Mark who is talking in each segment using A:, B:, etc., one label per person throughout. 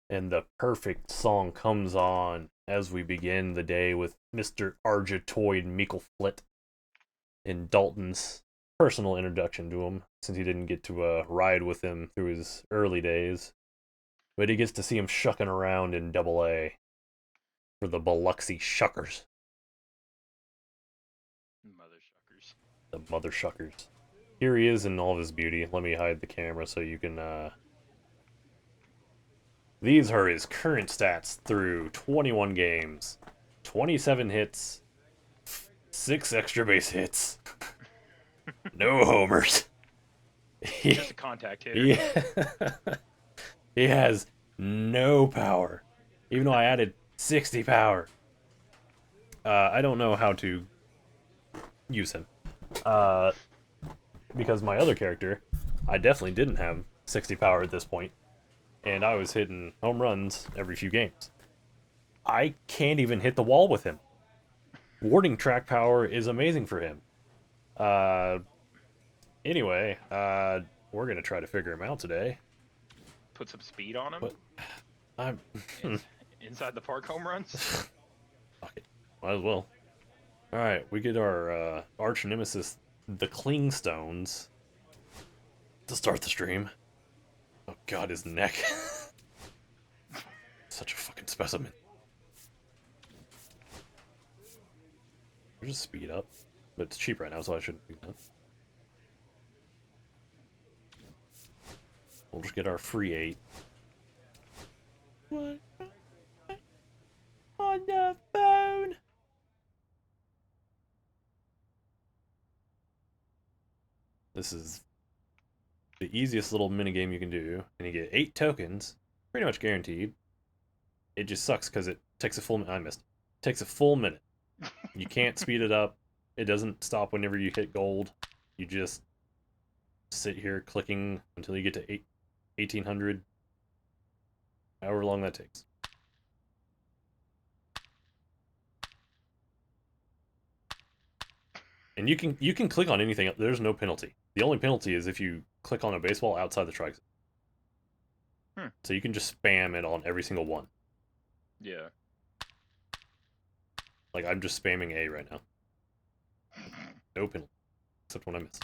A: And the perfect song comes on as we begin the day with Mr. Argetoid Meikle Flit in Dalton's personal introduction to him, since he didn't get to ride with him through his early days. But he gets to see him shucking around in Double A for the Biloxi Shuckers,
B: Mother shuckers.
A: the Mother Shuckers. Here he is in all of his beauty. Let me hide the camera so you can. These are his current stats through 21 games, 27 hits, 6 extra base hits, no homers. He,
B: Just a contact hitter.
A: he, he has no power, even though I added 60 power. I don't know how to use him. Uh, because my other character, I definitely didn't have 60 power at this point, and I was hitting home runs every few games. I can't even hit the wall with him. Warning track power is amazing for him. Uh, anyway, we're gonna try to figure him out today.
B: Put some speed on him.
A: But I'm
B: In, inside the park home runs.
A: fuck it, might as well. All right, we get our arch nemesis, the Clingstones, to start the stream. Oh god, his neck. Such a fucking specimen. We'll just speed up. But it's cheap right now, so I shouldn't do that. We'll just get our free 8. What? On the phone! This is the easiest little minigame you can do. And you get 8 tokens. Pretty much guaranteed. It just sucks because it takes a full minute. I missed. It takes a full minute. You can't speed it up. It doesn't stop whenever you hit gold. You just sit here clicking until you get to 1800. However long that takes. And you can click on anything. There's no penalty. The only penalty is if you click on a baseball outside the strike zone.
B: Hmm.
A: So you can just spam it on every single one.
B: Yeah.
A: Like I'm just spamming A right now. No penalty, except when I miss.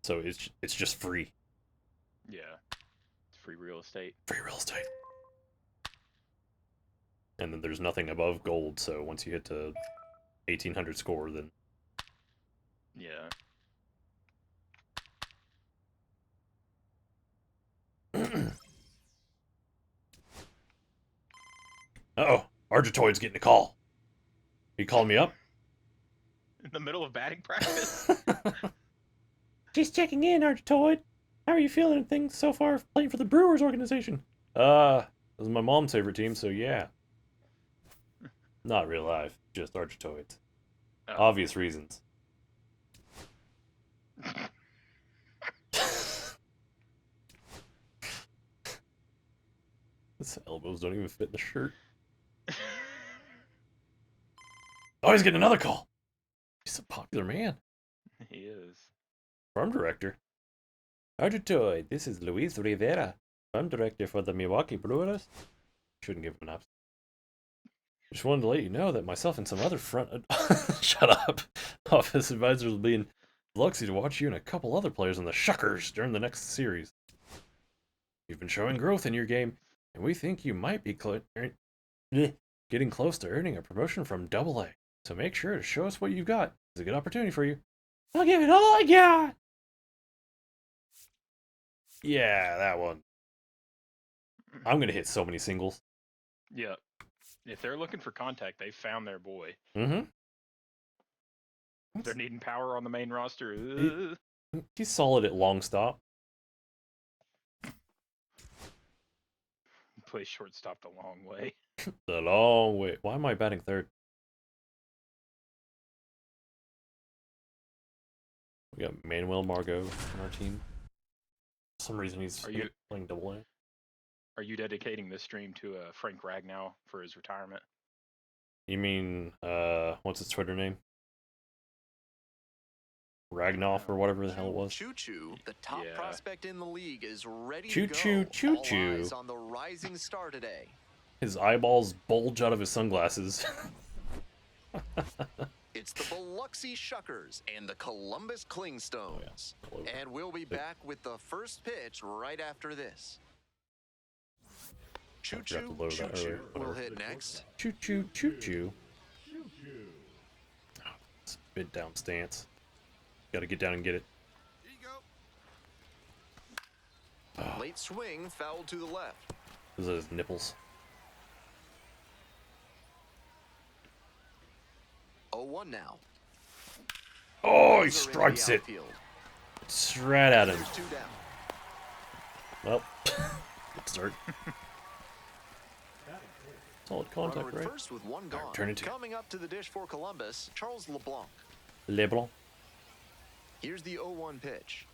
A: So it's just free.
B: Yeah. It's free real estate.
A: Free real estate. And then there's nothing above gold. So once you hit to 1800 score, then
B: Yeah.
A: uh-oh, Argetoid's getting a call. You calling me up?
B: In the middle of batting practice.
A: Just checking in, Argetoid. How are you feeling and things so far playing for the Brewers organization? This is my mom's favorite team, so yeah. Not real life, just Argetoids.
B: Oh.
A: Obvious reasons. His elbows don't even fit in the shirt. Oh, he's getting another call. He's a popular man.
B: He is.
A: Farm director. Argetoid, this is Luis Rivera, farm director for the Milwaukee Brewers. Shouldn't give him an up. Just wanted to let you know that myself and some other front shut up office advisors will be in Biloxi to watch you and a couple other players on the Shuckers during the next series. You've been showing growth in your game, and we think you might be getting close to earning a promotion from Double A. So make sure to show us what you've got. It's a good opportunity for you. I'll give it all I got. Yeah, that one. I'm gonna hit so many singles.
B: Yeah. If they're looking for contact, they found their boy.
A: Mm-hmm.
B: If they're needing power on the main roster,
A: He's solid at long stop.
B: play shortstop the long way.
A: The long way. Why am I batting third? We got Manuel Margot on our team. For some reason he's
B: Are you
A: playing Double A.
B: are you dedicating this stream to Frank Ragnow for his retirement?
A: You mean what's his Twitter name? Ragnoff or whatever the hell it was.
C: Choo, the top
B: Yeah.
C: prospect in the league, is ready
A: Choo
C: to
A: choo,
C: go.
A: choo
C: All
A: choo.
C: eyes on the rising star today.
A: His eyeballs bulge out of his sunglasses.
C: It's the Biloxi Shuckers and the Columbus Clingstones.
A: Oh, yeah.
C: And we'll be back with the first pitch right after this. Choo
A: forgot to load that earlier.
C: will
A: Whatever.
C: hit next.
A: Choo choo, choo choo. Oh, it's a bit down stance. Gotta get down and get it. Oh,
C: Late swing, foul to the left.
A: those are his nipples.
C: 0-1 now.
A: Oh, he
C: Those are into
A: strikes
C: the
A: it.
C: outfield.
A: Straight at him.
C: There's 2 down.
A: Well, good start. Solid contact,
C: Runner at
A: right?
C: first with 1 gone.
A: turn it to-
C: Coming up to the dish for Columbus, Charles LeBlanc.
A: Liberal.
C: Here's the 0-1 pitch.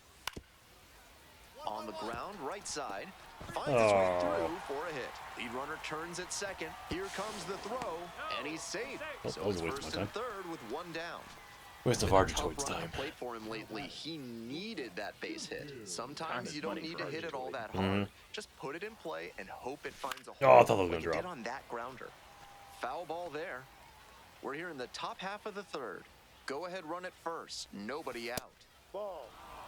C: On the ground, right side. Finds his way
A: Oh.
C: through for a hit. Lead runner turns at second. Here comes the throw, and he's safe.
A: Oh,
C: So
A: that was
C: it's
A: a waste of
C: first
A: my
C: and third with 1 down.
A: Waste of
C: Tough
A: Argetoid's
C: run on
A: time.
C: plate for him lately. He needed that base hit. Sometimes
B: Time
C: you
B: is
C: don't
B: money
C: need
B: for
C: to hit it all
B: Argetoid.
C: that hard.
A: Mhm.
C: Just put it in play and hope it finds a hole.
A: Oh, I thought that was
C: like
A: gonna
C: it did
A: drop.
C: on that grounder. Foul ball there. We're here in the top half of the third. Go ahead, run it first. Nobody out.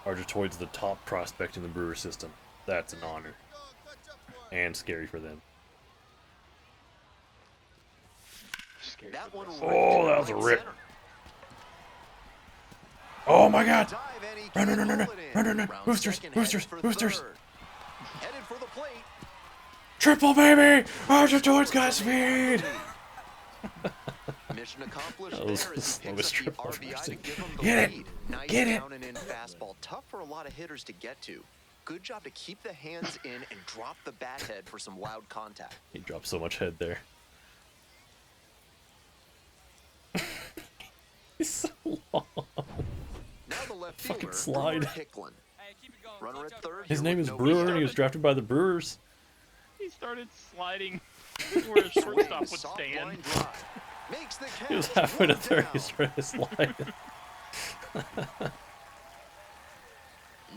A: Argetoid's the top prospect in the Brewer system. That's an honor. And scary for them.
B: Scared
C: That
B: for
C: one.
B: this.
A: Oh, that was a rip. Oh my god! Run, run, run, run, run, run, run. Boosters, boosters, boosters.
C: Headed for the plate.
A: Triple baby! Argetoid's got speed!
C: Mission accomplished
A: That was
C: there
A: the
C: as he
A: slowest
C: picks up
A: triple
C: the
A: I've ever
C: RBI to
A: seen.
C: give him the
A: Get it!
C: lead. Nice
A: Get it!
C: down and in fastball. Tough for a lot of hitters to get to. Good job to keep the hands in and drop the bat head for some loud contact.
A: He dropped so much head there. He's so long.
C: Now the left
A: Fucking
C: fielder,
A: slide.
C: Brewer Hicklin. Runner at third.
A: His
C: here
A: name
C: with
A: is
C: nobody
A: Brewer and
C: out.
A: he was drafted by the Brewers.
B: He started sliding where his shortstop would
C: Soft
B: stand.
C: line drive. Makes the
A: He was
C: catch.
A: halfway to
C: One
A: third.
C: down.
A: He started to slide.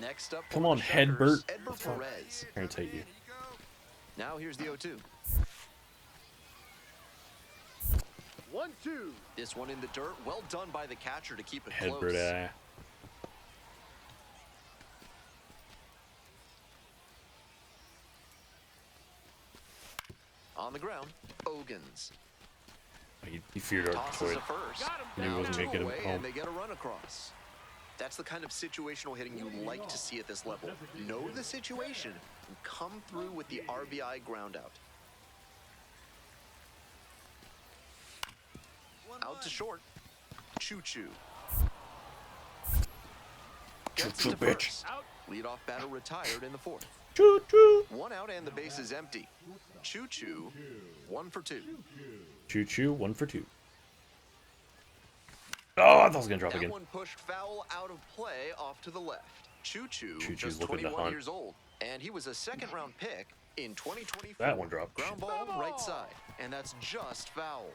C: Next up,
A: Come
C: for
A: on,
C: the
A: Hedbert.
C: Shuckers, Edward Perez.
A: Irritate you.
C: Now here's the 0-2. 1-2. This one in the dirt. Well done by the catcher to keep it
A: Hedbert,
C: close. On the ground, Ogans.
A: He feared
C: Tosses
A: Argetoid.
C: a first.
A: Knew he
C: Now
A: wasn't gonna
C: two
A: get him
C: away,
A: home.
C: and they get a run across. That's the kind of situational hitting you like to see at this level. Know the situation and come through with the RBI ground out. Out to short. Choo. Gets
A: Choo,
C: to
A: bitch.
C: first. Leadoff batter retired in the fourth.
A: Choo choo.
C: 1 out and the base is empty. Choo. 1 for 2.
A: Choo choo, 1 for 2. Oh, I thought I was gonna drop
C: That
A: again.
C: one pushed foul out of play off to the left. Choo,
A: Choo-choo's
C: just
A: looking to
C: 21
A: hunt.
C: years old, and he was a second-round pick in 2024.
A: That one dropped.
C: Ground ball, right side, and that's just foul.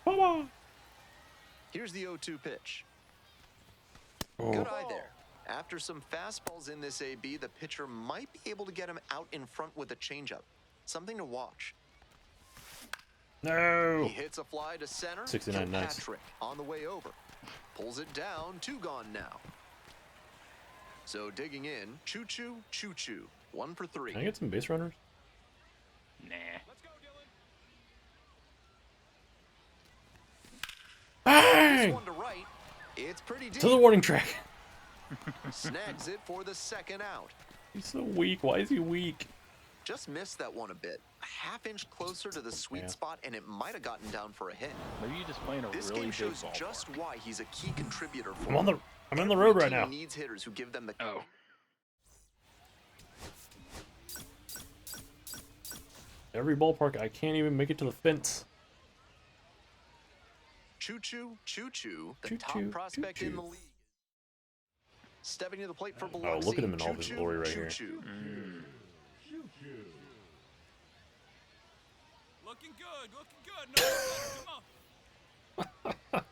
A: Bye-bye.
C: Here's the 0-2 pitch.
A: Oh.
C: Good eye there. After some fastballs in this AB, the pitcher might be able to get him out in front with a changeup. Something to watch.
A: No.
C: He hits a fly to center.
A: 69 nice.
C: Patrick on the way over. Pulls it down. 2 gone now. So digging in. Choo. 1 for 3.
A: Can I get some base runners?
B: Nah.
A: Bang!
C: One to right. It's pretty deep.
A: To the warning track.
C: Snags it for the second out.
A: He's so weak. Why is he weak?
C: Just missed that one a bit. A half-inch closer to the sweet
A: Yeah.
C: spot, and it might have gotten down for a hit.
B: Maybe you just playing a
C: This
B: really
C: game
B: big
C: shows
B: ballpark.
C: just why he's a key contributor for
A: I'm on the
C: Every
A: road right
C: team
A: now.
C: needs hitters who give them the
B: Oh.
A: Every ballpark, I can't even make it to the fence.
C: Choo, the
A: Choo,
C: top
A: choo,
C: prospect
A: choo,
C: in the
A: choo.
C: league. Stepping to the plate for
A: Oh,
C: Biloxi.
A: look at him in all his
C: Choo,
A: glory right here.
C: choo.
D: Looking good. No, come on.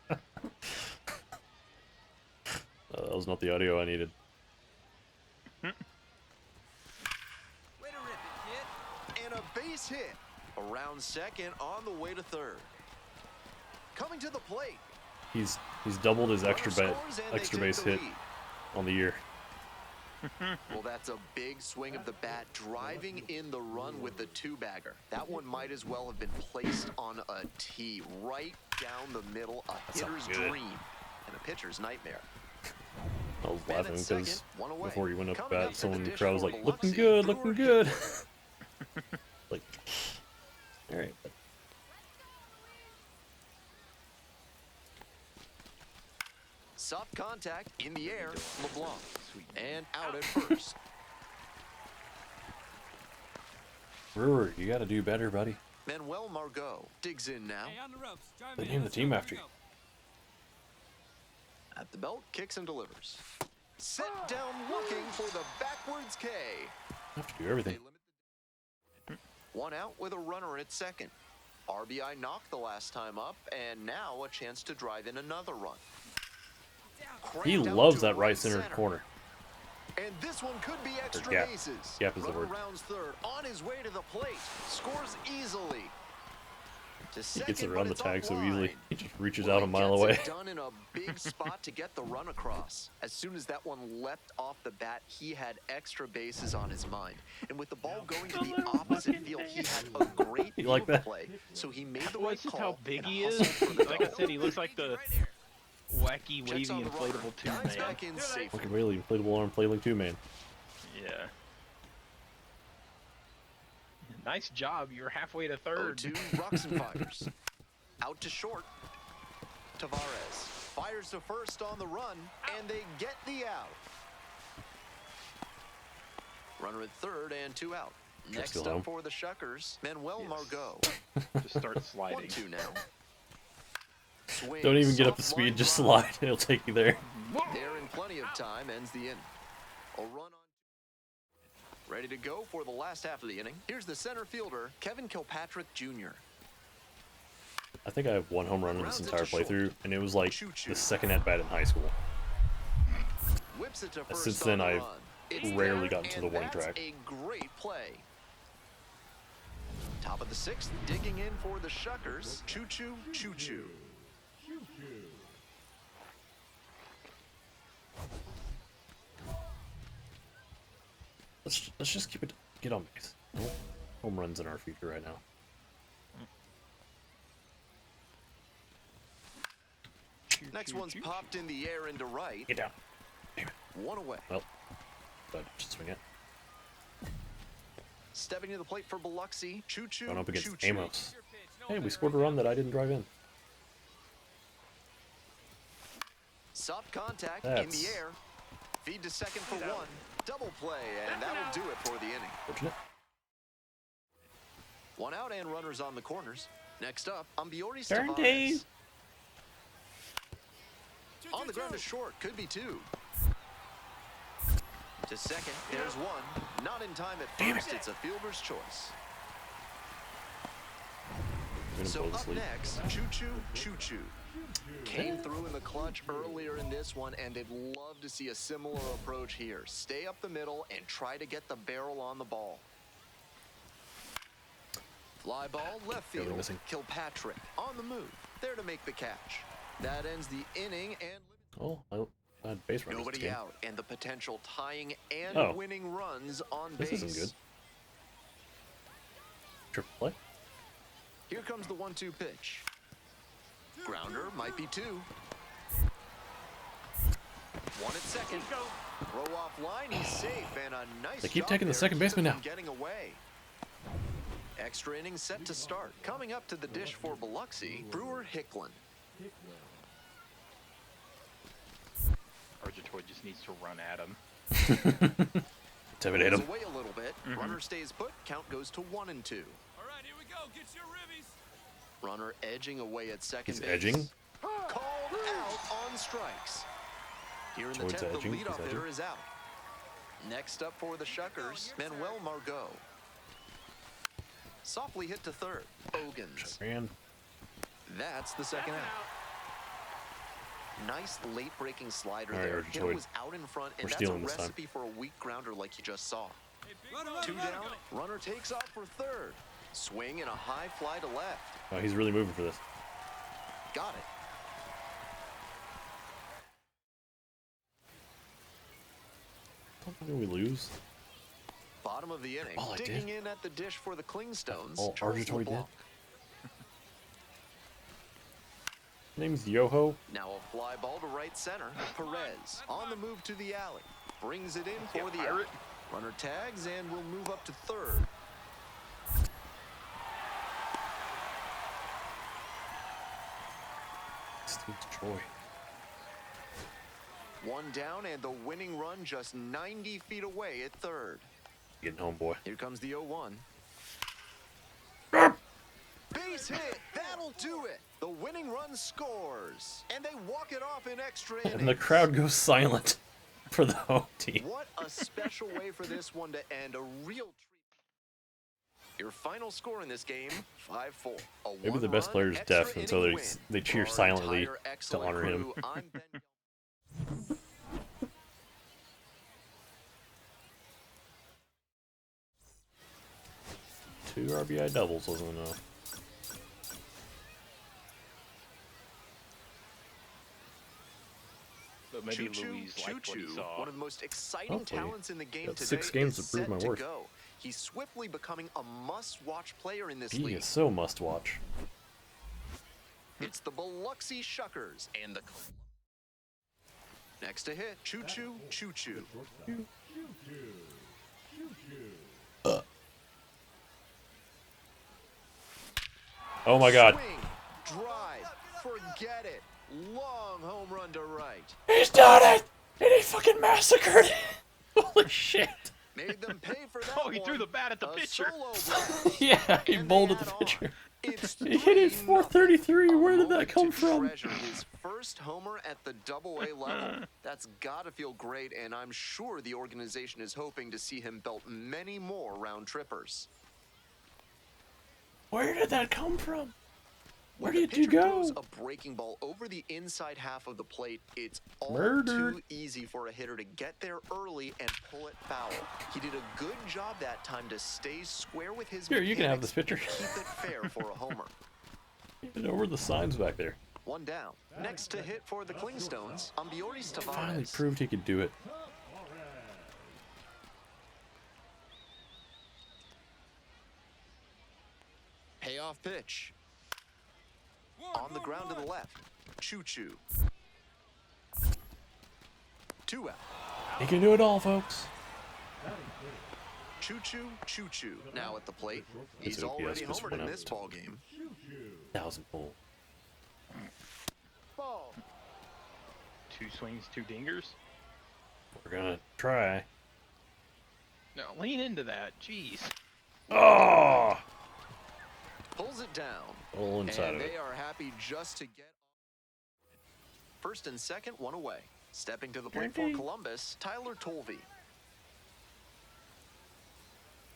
A: That was not the audio I needed.
D: Way to rip it, kid.
C: And a base hit. Around second, on the way to third. Coming to the plate.
A: He's doubled his
C: Runner
A: extra
C: scores, and they
A: extra
C: take
A: base
C: the
A: hit
C: lead.
A: on the year.
C: Well, that's a big swing of the bat, driving in the run with the two-bagger. That one might as well have been placed on a tee, right down the middle, a
A: That's not
C: hitter's
A: good.
C: dream and a pitcher's nightmare.
A: I was
C: Man
A: laughing
C: at
A: because
C: second, one away.
A: before he went up to
C: Coming
A: bat,
C: up to
A: someone
C: the
A: in the
C: dish
A: crowd was
C: for
A: like, "Looking
C: Biloxi,
A: good,
C: Brewer
A: looking good."
C: Hickman.
A: Like, all right.
C: Soft contact in the air, LeBlanc, and out at first.
A: Brewer, you got to do better, buddy.
C: Manuel Margot digs in now.
D: Hey, on the ropes. Drive
A: They
D: in.
A: named the
D: Let's
A: team
D: go,
A: after
D: here
A: you.
D: we go.
C: At the belt, kicks and delivers. Set down looking for the backwards K.
A: I have to do everything.
C: One out with a runner at second. RBI knocked the last time up, and now a chance to drive in another run.
A: He
C: Cranked out
A: loves
C: to
A: that right center corner.
C: And this one could be extra
A: gap.
C: bases.
A: Gap is the
C: Runner
A: word.
C: rounds third, on his way to the plate, scores easily. To
A: He
C: second,
A: gets
C: but
A: around the
C: it's
A: tag so
C: offline.
A: easily. He just reaches
C: Well,
A: out a
C: he
A: mile
C: gets
A: away.
C: it done in a big spot to get the run across. As soon as that one leapt off the bat, he had extra bases on his mind. And with the ball going to the opposite field, he had a great
A: You
C: view
A: like
C: of the
A: that?
C: play. So he made the
B: Well,
C: right
B: it's just
C: call
B: how big
C: and
B: he
C: hustled
B: is.
C: for the
B: Like I
C: double.
B: said, he looks like the wacky, wavy,
C: Checks on the runner.
B: inflatable tube
C: Dives
B: man.
C: back in safely.
A: Fucking really inflatable arm flailing too, man.
B: Yeah. Nice job. You're halfway to third.
C: 0-2, rocks and fires. Out to short. Tavares fires to first on the run, and they get the out. Runner at third and two out. Next
A: still
C: up
A: home.
C: for the Shuckers, Manuel
B: Yes.
C: Margot.
B: Just start sliding.
C: 1-2 now. Swing,
A: Don't even get up
C: soft
A: to speed,
C: line
A: just
C: drive.
A: slide. It'll take you there.
C: There in plenty of time, ends the inning. A run on. Ready to go for the last half of the inning. Here's the center fielder, Kevin Kilpatrick Jr.
A: I think I have one home run in this
C: Rounds it
A: entire
C: to short.
A: playthrough, and it was like
C: Choo.
A: the second at bat in high school.
C: Whips it to first
A: Since
C: on
A: then,
C: the
A: I've
C: run. It's
A: rarely
C: there,
A: gotten to the
C: and
A: warning
C: that's
A: track.
C: A great play. Top of the sixth, digging in for the Shuckers. Choo.
A: Let's just get on base. No home runs in our future right now.
C: Next one's popped in the air into right.
A: Get down.
C: One away.
A: Well, but just swing it.
C: Stepping to the plate for Biloxi. Choo.
A: Going up against
C: Choo.
A: Amos.
D: Your pitch. No
A: Hey, we
D: better
A: scored a
D: right
A: run that I didn't drive in.
C: Soft contact in
A: That's-
C: the air. Feed to second for one. Double play, and that'll do it for the inning.
A: Fortunate.
C: One out and runners on the corners. Next up, Ambioris
A: Darn
C: Tavares.
A: days.
C: On the ground to short, could be two. To second, there's one. Not in time at first, it's a fielder's choice.
A: I'm gonna
C: So
A: blow this
C: up
A: lead.
C: next, Choo. Came through in the clutch earlier in this one, and they'd love to see a similar approach here. Stay up the middle and try to get the barrel on the ball. Fly ball, left
A: Barely
C: field.
A: missing.
C: Kilpatrick on the move, there to make the catch. That ends the inning, and
A: Oh, I had base runners this
C: nobody
A: game.
C: out, and the potential tying and
A: Oh.
C: winning runs on
A: This
C: base.
A: isn't good. Triple play.
C: Here comes the 1-2 pitch. Grounder might be two. One at second. Throw off line, he's safe, and a nice
A: They keep
C: job
A: taking the
C: there
A: second
C: to keep
A: baseman
C: him from
A: now.
C: Getting away. Extra innings set to start. Coming up to the dish for Biloxi, Brewer Hickman.
B: Argentinoid just needs to run at him.
A: Intimidate
C: Pulls
A: him.
C: away a little bit. Runner stays put. Count goes to 1 and 2.
D: All right, here we go. Get your ribbies.
C: Runner edging away at second
A: He's
C: base.
A: edging?
C: Called out on strikes. Here in the
A: George's
C: 10th, the
A: edging. He's
C: leadoff hitter
A: edging.
C: is out. Next up for the Shuckers, Manuel Margot. Softly hit to third. Ogans.
A: Ran.
C: That's the second out. Nice late-breaking slider
A: All right,
C: there. Hitter
A: Argetoid.
C: was out in front, and
A: We're
C: that's a
A: stealing this time.
C: recipe for a weak grounder like you just saw.
D: Hey, big
C: Two down, runner takes off for third. Swing and a high fly to left.
A: Oh, he's really moving for this.
C: Got it.
A: Did we lose?
C: Bottom of the inning.
A: Oh, I
C: Digging
A: did?
C: in at the dish for the Clingstones.
A: Oh,
C: Charles
A: Argetoid did?
C: LeBlanc.
A: Name's Yoho.
C: Now a fly ball to right center. Perez on the move to the alley. Brings it in for the
B: pirate.
C: out. Runner tags and will move up to third.
A: Steve's Troy.
C: One down and the winning run just 90 feet away at third.
A: Getting home, boy.
C: Here comes the 0-1. Base hit. That'll do it. The winning run scores. And they walk it off in extra innings.
A: And the crowd goes silent for the home team.
C: What a special way for this one to end. A real treat. Your final score in this game, 5-4.
A: Maybe the best player is deaf, and so they cheer silently to honor him. Two RBI doubles wasn't enough.
B: But maybe
C: Choo-choo,
B: Louise liked what he
C: Choo-choo,
B: saw.
C: one of the most exciting
A: Hopefully.
C: talents in the game
A: Got
C: today,
A: 6 games
C: is
A: to prove
C: set
A: my
C: to
A: worth.
C: go. He's swiftly becoming a must-watch player in this
A: He
C: league.
A: is so must watch.
C: It's the Biloxi Shuckers and the next to hit, Choo-choo, Choo-choo.
A: Oh my god.
C: Swing, drive, forget it. Long home run to right.
A: He's done it! And he fucking massacred! Holy shit!
C: Made them pay for that.
B: Oh, he threw the bat at the
C: A
B: pitcher.
C: solo blast.
A: Yeah, he
C: And
A: bowled
C: they
A: at the
C: add on.
A: pitcher.
C: It's
A: He hit it
C: 3-0.
A: 433. Where did that
C: moment
A: come
C: to
A: from?
C: treasure his first homer at the Double-A level. That's gotta feel great, and I'm sure the organization is hoping to see him belt many more round trippers.
A: Where did that come from? Where
C: When the
A: did you
C: pitcher
A: go?
C: throws a breaking ball over the inside half of the plate, it's all
A: Murdered.
C: too easy for a hitter to get there early and pull it foul. He did a good job that time to stay square with his
A: Here, you can have
C: mechanics
A: this pitcher.
C: and keep it fair for a homer.
A: You know where the signs back there.
C: One down. Next to hit for the Clingstones, Ambioris
A: Finally
C: Tavares.
A: proved he could do it.
C: Payoff pitch. On the ground to the left. Choo-choo. 2 out.
A: He can do it all, folks.
C: Choo-choo, choo-choo. Now at the plate.
A: His
C: He's
A: OPS
C: already
A: just
C: homered
A: went
C: in
A: up
C: this
A: to
C: ball game.
A: 1,000 pull.
C: Ball.
B: 2 swings, 2 dingers.
A: We're gonna try.
B: No, lean into that. Jeez.
A: Oh!
C: Pulls it down.
A: All inside
C: And
A: of it.
C: they are happy just to get first and second, one away. Stepping to the plate for
A: Okay.
C: Columbus, Tyler Tolvey.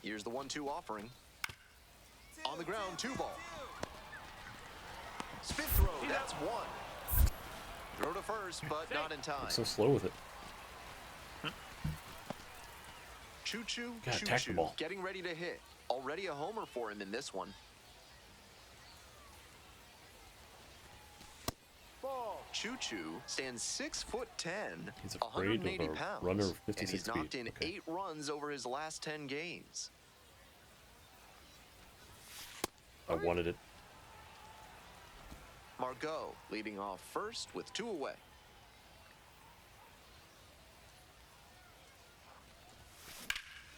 C: Here's the 1-2 offering. On the ground, 2-ball. Spin throw, that's 1. Throw to first, but not in time.
A: So slow with it.
C: Choo-choo,
A: Gotta attack the
C: choo-choo,
A: ball.
C: getting ready to hit. Already a homer for him in this one. Choo-choo stands 6'10",
A: He's afraid of
C: 180
A: a
C: pounds,
A: runner of
C: and
A: 56
C: he's knocked
A: speed.
C: in
A: Okay.
C: 8 runs over his last 10 games.
A: I wanted it.
C: Margot leading off first with 2 away.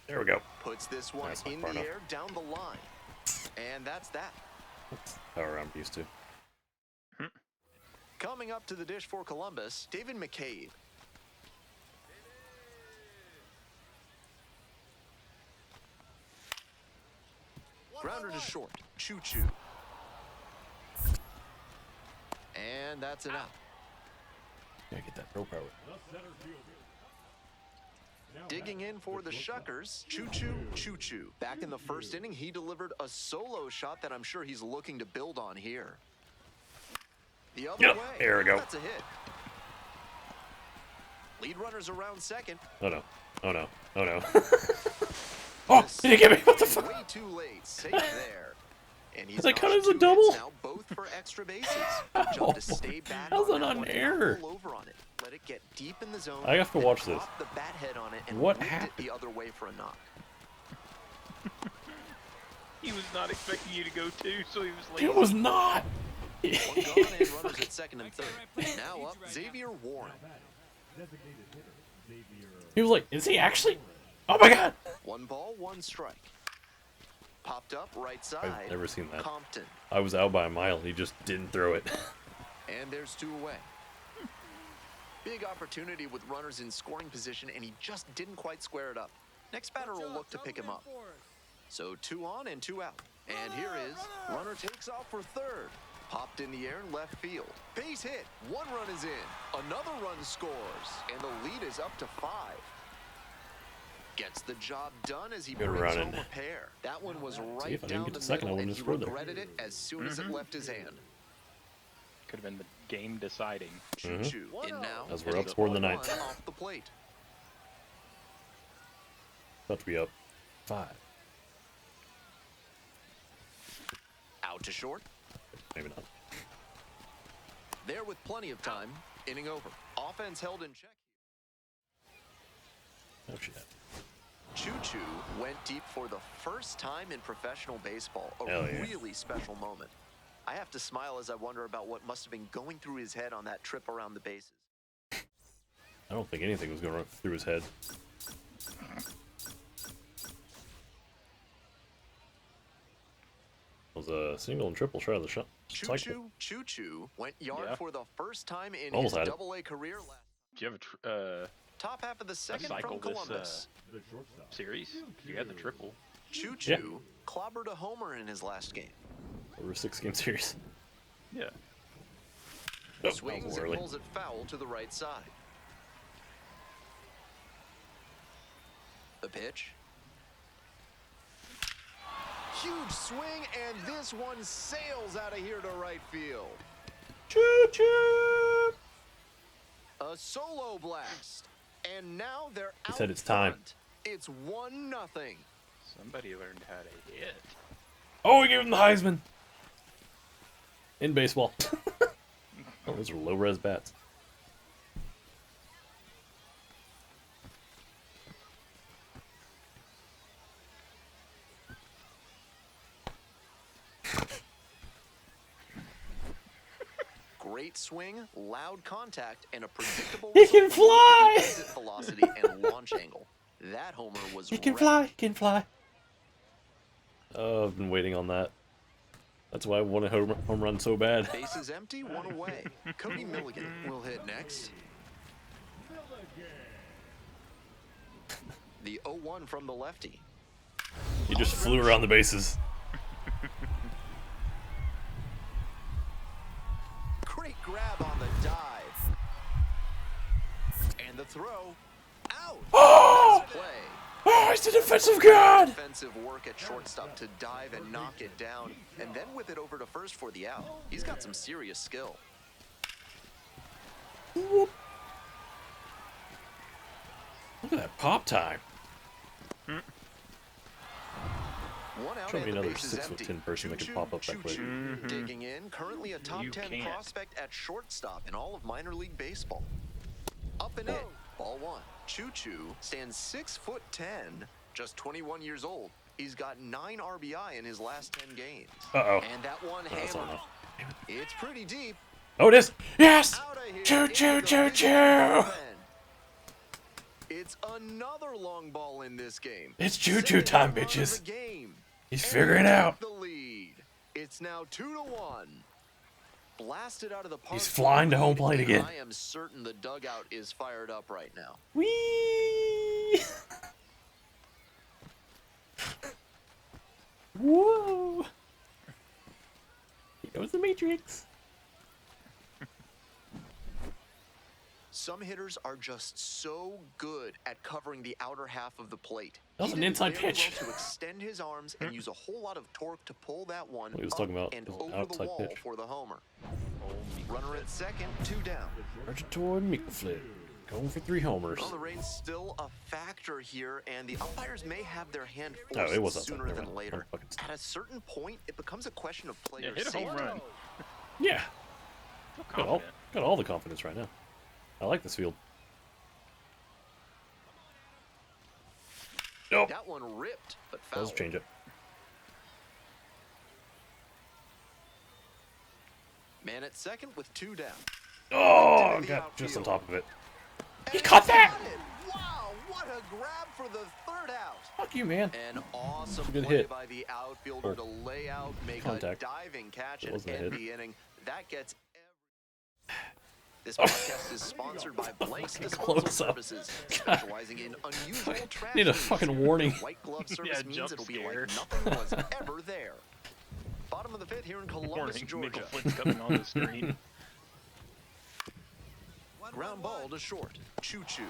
A: There we go.
C: Puts this one
A: That's not
C: in
A: far
C: the
A: enough.
C: air down the line. And that's that.
A: That's power I'm used to.
C: Coming up to the dish for Columbus, David McCabe. Grounder to short. Choo-choo. And that's it out.
A: Gotta get that pro power.
C: Digging in for the Shuckers, Choo-choo, Choo-choo. Back in the first inning, he delivered a solo shot that I'm sure he's looking to build on here. The other
A: Yep,
C: way.
A: there we go.
C: That's a hit. Lead runners around second.
A: Oh no. Oh no. Oh no. Oh, did he get me? What the fuck?
C: Way too late. Safe there. And he's
A: That count
C: notched
A: as a
C: 2
A: double?
C: hits now, both for extra bases. Good job to stay back
A: How's
C: on
A: that
C: that
A: not
C: one
A: an
C: and
A: error?
C: not roll over on it. Let it get deep in the zone.
A: I have to
C: then
A: watch this.
C: drop the bat head on it and
A: What
C: whipped
A: happened?
C: it the other way for a knock.
B: He was not expecting you to go too, so he was late.
A: It was not.
C: One gone and runners at second and third. Now up, Xavier Warren.
A: He was like, is he actually? Oh my god.
C: 1 ball, 1 strike. Popped up right side.
A: I've never seen that.
C: Compton.
A: I was out by a mile. He just didn't throw it.
C: And there's 2 away. Big opportunity with runners in scoring position, and he just didn't quite square it up. Next batter will look to pick him up. So 2 on and 2 out. And here is runner takes off for third. Popped in the air in left field. Base hit. 1 run is in. Another run scores. And the lead is up to 5. Gets the job done as he
A: Good
C: brings
A: running.
C: home a pair. That one was
A: if I
C: right
A: didn't
C: down
A: get
C: the
A: the second, I
C: middle, and
A: wouldn't
C: he
A: have scored there.
C: regretted it as soon as it left his hand.
B: Could have been the game deciding.
C: Choo-choo in now.
A: As we're
C: and
A: up
C: it's
A: 4 in the
C: 1-1
A: ninth.
C: off the plate.
A: About to be up 5.
C: Out to short.
A: Maybe not.
C: There with plenty of time. Inning over. Offense held in check.
A: Oh shit.
C: Choo-choo went deep for the first time in professional baseball. A
A: Hell yeah.
C: really special moment. I have to smile as I wonder about what must have been going through his head on that trip around the bases.
A: I don't think anything was going through his head. It was a single and triple try of the shot.
C: Choo-choo went yard
B: Yeah.
C: for the first time in
A: Almost
C: his
A: had it.
C: Double-A career last.
B: Do you have a
C: Top half of the second
B: cycle
C: from
B: this,
C: Columbus.
B: series? You had the triple.
C: Choo-choo clobbered a homer in his last game.
A: Over a 6-game series.
B: Yeah.
A: Oh,
C: Swings and
A: early.
C: pulls it foul to the right side. The pitch. Huge swing, and this one sails out of here to right field.
A: Choo-choo!
C: A solo blast. And now they're out
A: said it's time.
C: front. It's 1-0.
B: Somebody learned how to hit.
A: Oh, we gave him the Heisman! In baseball. Oh, those are low-res bats.
C: Great swing, loud contact, and a predictable
A: He can
C: result from the
A: fly!
C: exit velocity and launch angle. That homer was
A: He can
C: wrecked.
A: fly, he can fly. Oh, I've been waiting on that. That's why I want a home run so bad.
C: Bases empty, 1 away. Cody Milligan will hit next. The 0-1 from the lefty.
A: He just flew around the bases.
C: Great grab on the dive. And the throw. Out.
A: Oh!
C: Nice play.
A: Oh, he's the defensive god!
C: Defensive work at shortstop to dive and knock it down, and then whip it over to first for the out. He's got some serious skill.
A: Whoop. Look at that pop time.
C: One out
A: Show me
C: and the
A: another
C: base is
A: 6'10"
C: empty.
A: person that can pop up that quick.
C: Choo-choo digging in, currently a top
B: You
C: 10
B: can't.
C: prospect at shortstop in all of minor league baseball. Up and in, ball 1. Choo-choo stands 6'10", just 21 years old. He's got 9 RBI in his last 10 games.
A: Uh-oh.
C: And that one
A: Oh, that's not
C: hammer.
A: enough.
C: It's pretty deep.
A: Oh, it is! Yes!
C: Out of here.
A: Choo, choo,
C: into the
A: choo,
C: big
A: choo!
C: bullpen. It's another long ball in this game.
A: It's choo-choo
C: Second
A: time,
C: run of the
A: bitches.
C: game.
A: He's
C: And
A: figuring
C: they
A: out.
C: take the lead. It's now 2-1. Blasted out of the park.
A: He's flying to home plate
C: and
A: again.
C: I am certain the dugout is fired up right now.
A: Whee! Whoa! Here goes the Matrix.
C: Some hitters are just so good at covering the outer half of the plate.
A: That was
C: He
A: an
C: did
A: inside
C: very
A: pitch.
C: well to extend his arms and use a whole lot of torque to pull that one
A: He was
C: up
A: talking about
C: and
A: his
C: over the
A: outside
C: wall
A: pitch.
C: for the homer. Runner at second, 2 down.
A: Argentine Mickle flip. Going for 3 homers.
C: Well, the rain's still a factor here, and the umpires may have their hand
A: Oh, it was
C: forced
A: outside.
C: sooner
A: Never
C: than
A: mind.
C: later.
A: I'm fucking
C: At a certain point, it becomes a question of
B: Yeah,
C: player
B: hit a
C: safety.
B: home run.
A: Yeah,
B: Feel
A: got all,
B: confident.
A: got all the confidence right now. I like this field. Nope.
C: That one ripped, but
A: That was
C: foul.
A: a change it.
C: Man at second with 2 down.
A: Oh,
C: the
A: got just on
C: outfield.
A: top of it.
C: He
A: caught that!
C: Wow, what a grab for the 3rd out.
A: Fuck you, man.
C: An awesome
A: Good
C: play
A: hit.
C: by the outfielder
A: Oh.
C: to lay out, make
A: Contact.
C: a diving catch,
A: That
C: and
A: wasn't a
C: end
A: hit.
C: the inning. That gets every... This podcast is sponsored by Blank's Disposal
A: Close up.
C: Services, specializing in unusual trash.
A: Need a
C: needs.
A: fucking warning.
C: White glove service
B: Yeah,
C: means
B: jump
C: it'll be
B: scare.
C: like nothing was ever there. Bottom of the 5th here in Columbus,
B: Warning,
C: Georgia.
B: Mickle Flint's coming on the screen.
C: Ground ball to short. Choo Choo.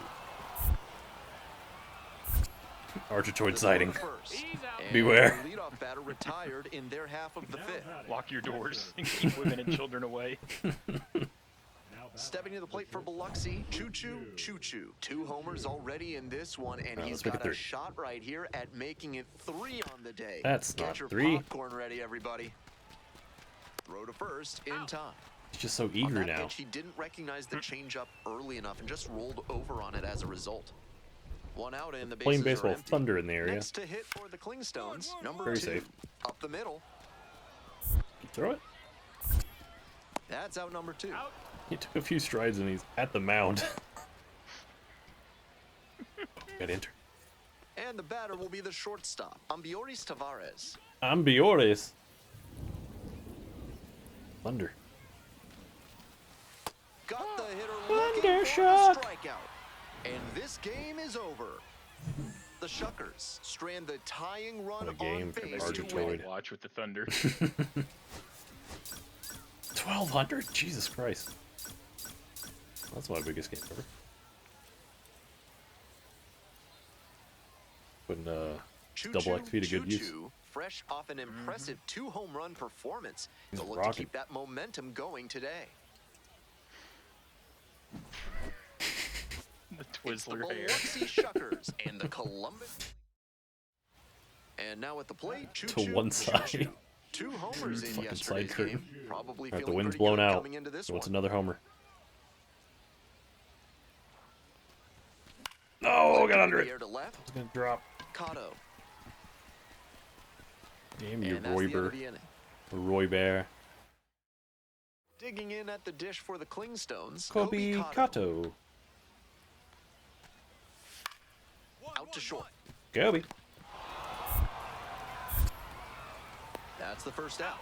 A: Argitoid sighting.
C: First. And
A: Beware.
C: the leadoff batter retired in their half of the 5th.
B: Lock your doors and keep women and children away.
C: Stepping to the plate for Biloxi, Choo Choo, Choo Choo. 2 homers already in this one, and he's
A: let's make it
C: got a
A: 3.
C: shot right here at making it 3 on the day.
A: That's
C: Get
A: not
C: your
A: 3.
C: popcorn ready, everybody. Throw to first in time.
A: He's just so
C: On
A: eager
C: that
A: now.
C: pitch, he didn't recognize the changeup early enough and just rolled over on it as a result. 1 out and the
A: Playing
C: bases are
A: baseball
C: empty.
A: thunder in the area.
C: Next to hit for the Clingstones, number
A: Very
C: 2,
A: safe.
C: up the middle.
A: Throw it.
C: That's out number 2.
A: He took a few strides and he's at the mound. Got enter.
C: And the batter will be the shortstop, Ambioris Tavares.
A: Ambiores. Thunder.
C: Got the hitter
A: Thunder
C: looking for
A: shock.
C: the strikeout. And this game is over. The Shuckers strand the tying run
A: What a game
C: on
A: for
C: base
A: Argitoid.
C: to win.
B: Watch with the thunder.
A: 1,200? Jesus Christ. That's my biggest game ever. Putting double XP to good use.
C: Choo-choo, fresh off an impressive 2 home run performance.
A: He's
C: They'll look
A: rocking.
C: to keep that momentum going today.
B: The
C: It's the
B: Twizzler hair.
C: Biloxi Shuckers and the Columbus. And now at the plate, Choo-choo,
A: one side.
C: Choo-choo. 2 homers in
A: Fucking
C: yesterday's
A: side curtain.
C: game. Probably
A: Alright, the
C: feeling
A: wind's
C: pretty
A: blown
C: good
A: out.
C: coming into this
A: So what's
C: one.
A: another homer? No, got under
C: The
A: it.
C: air to left,
A: It's gonna drop.
C: Cotto.
A: Damn you,
C: And that's the end
A: Roy
C: of the inning.
A: Roy Bear.
C: Digging in at the dish for the Clingstones,
A: Kobe
C: Cotto.
A: Kato.
C: Out to short.
A: Kobe.
C: That's the first out.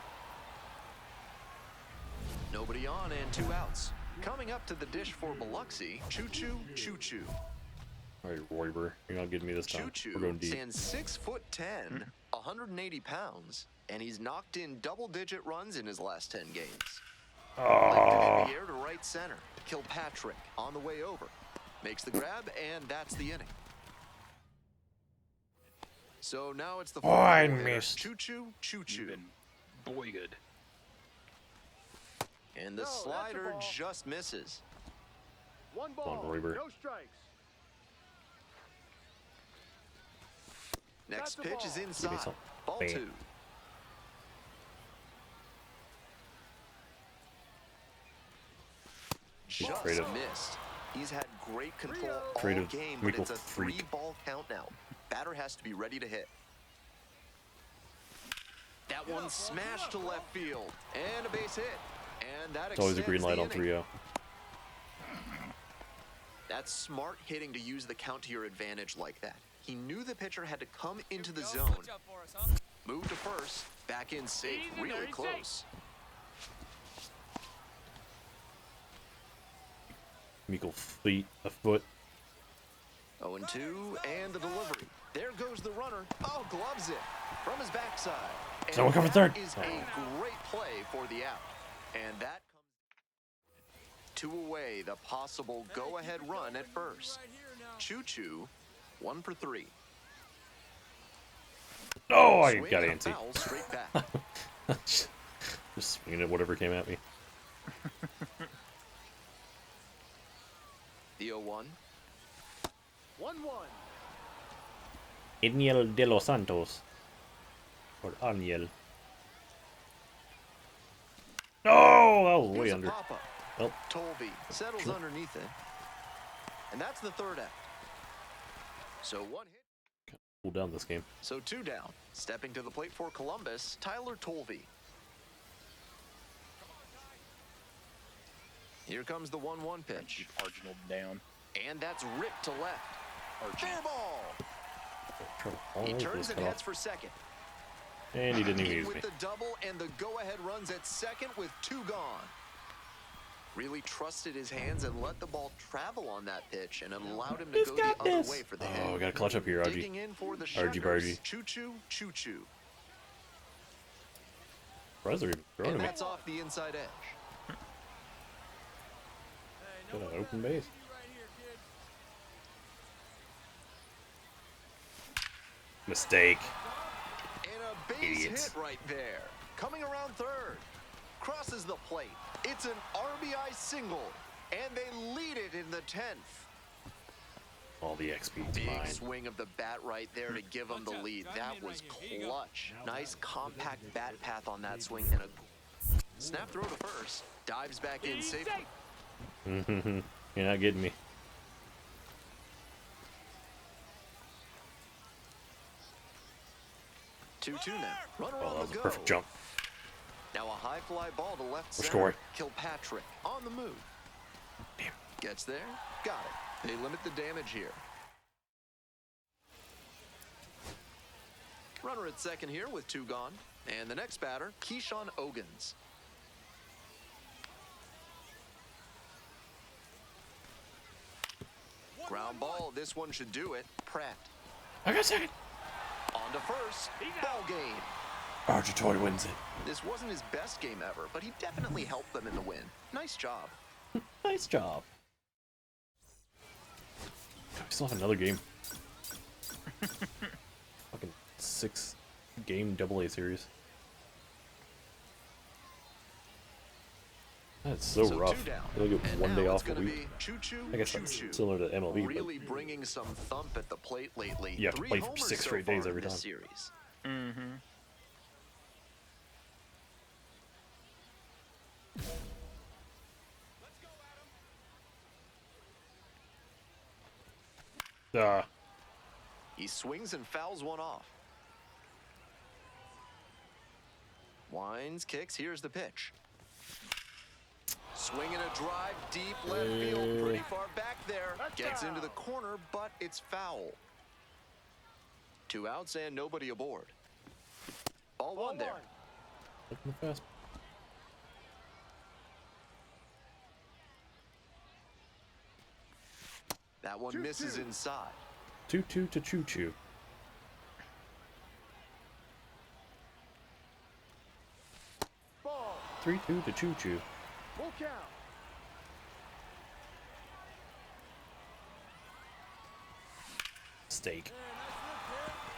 C: Nobody on and 2 outs. Coming up to the dish for Biloxi, Choo-choo, Choo-choo.
A: Alright, Roy Bear. You're not getting me this time. We're going
C: Choo-choo
A: deep.
C: stands 6'10", 180 pounds, and he's knocked in double-digit runs in his last 10 games. Lifted in the air to right center. Kilpatrick on the way over. Makes the grab, and that's the inning. So now it's the
A: Oh, I
C: fourth hitter,
A: missed.
C: Choo-choo, Choo-choo.
B: Been boy good.
C: And the slider just misses.
E: One
A: Come on,
E: ball,
A: Royber.
E: no strikes.
C: Next
E: That's a
C: pitch is
E: ball.
C: inside.
A: some
C: Ball
A: bam.
C: 2.
A: He's
C: Just
A: creative.
C: missed. He's had great control all
A: Creative
C: game, but
A: Mickle
C: it's a
A: freak.
C: 3-ball count now. Batter has to be ready to hit. That one smashed to left field. And a base hit. And that
A: It's always a green
C: extends
A: light
C: the
A: on
C: inning.
A: 3-0.
C: That's smart hitting to use the count to your advantage like that. He knew the pitcher had to come into the
D: Go,
C: zone.
D: watch out for us, huh?
C: Move to first. Back in safe.
D: Easy,
C: Really
D: very
C: close.
A: Mickle fleet afoot.
C: 0-2, and the delivery. There goes the runner. Oh, gloves it from his backside. And
A: Someone cover
C: that
A: third.
C: is a great play for the out. And that comes 2 away, the possible go-ahead run at first.
D: Right here now.
C: Choo-choo, 1 for 3.
A: Oh, I
C: Swing
A: got
C: and a
A: antsy.
C: foul straight back.
A: Just swinging at whatever came at me.
C: The 0-1. 1-1.
A: Aniel de los Santos. Or Aniel. Oh, that was way
C: Here's a
A: under.
C: pop-up.
A: Well,
C: Tolby settles
A: Sure.
C: underneath it. And that's the third out. So one hit.
A: cool down this game.
C: So two down. Stepping to the plate for Columbus, Tyler Tolby. Here comes the 1-1 pitch.
B: Keep Arginald down.
C: And that's ripped to left.
B: Archie.
C: Fair ball.
A: All
C: He
A: over
C: turns
A: this
C: and
A: cut
C: heads
A: off.
C: for second.
A: And he didn't even
C: In
A: use me.
C: with the double and the go-ahead runs at second with two gone. Really trusted his hands and let the ball travel on that pitch and allowed him to
A: He's
C: go
A: got
C: the other
A: this.
C: way for the
A: Oh,
C: hit.
A: we got a clutch up here, RG.
C: Digging in for the
A: RG
C: Shuckers.
A: Bargy.
C: Choo-choo, choo-choo.
A: Surprised they're even throwing
C: And
A: to me.
C: that's off the inside edge.
A: Got an open base. Mistake.
C: And a base
A: Idiots.
C: hit right there. Coming around third. Crosses the plate. It's an RBI single. And they lead it in the 10th.
A: All the XP is
C: Big
A: mine.
C: swing of the bat right there to give them the lead. That was clutch. Nice compact bat path on that swing and a snap throw to first. Dives back in safely.
A: You're not getting me.
C: Two now. Runner
A: Oh, that
C: on
A: was
C: the
A: a
C: go.
A: perfect jump.
C: Now a high fly ball to left
A: We're
C: center.
A: scoring.
C: Kilpatrick on the move.
A: Damn.
C: Gets there. Got it. They limit the damage here. Runner at second here with two gone. And the next batter, Keyshawn Ogans. Ground ball. This one should do it. Pratt.
A: I got second.
C: On to first. Ball game.
A: RG Toy wins it.
C: This wasn't his best game ever, but he definitely helped them in the win. Nice job.
A: Nice job. We still have another game. Fucking 6-game AA series. That's so
C: So
A: rough.
C: two down.
A: They only get
C: And
A: one
C: now
A: day
C: it's
A: off a
C: gonna
A: week.
C: be Choo-choo,
A: I guess that's
C: choo-choo.
A: similar to MLB,
C: Really
A: but
C: bringing some thump at the plate lately.
A: You have to
C: 3
A: play for
C: homers
A: 6
C: so
A: straight
C: far
A: days
C: in
A: every
C: this
A: time.
C: series.
B: Mm-hmm. He swings and fouls one off. Winds, kicks, here's the pitch. Swinging a drive, deep left field, pretty far back there. Gets into the corner, but it's foul. 2 outs and nobody aboard. Ball one there.
A: Looking fast.
C: That one misses inside.
A: 2-2 to Choo Choo.
C: Ball.
A: 3-2 to Choo Choo.
C: Full count.
A: Steak.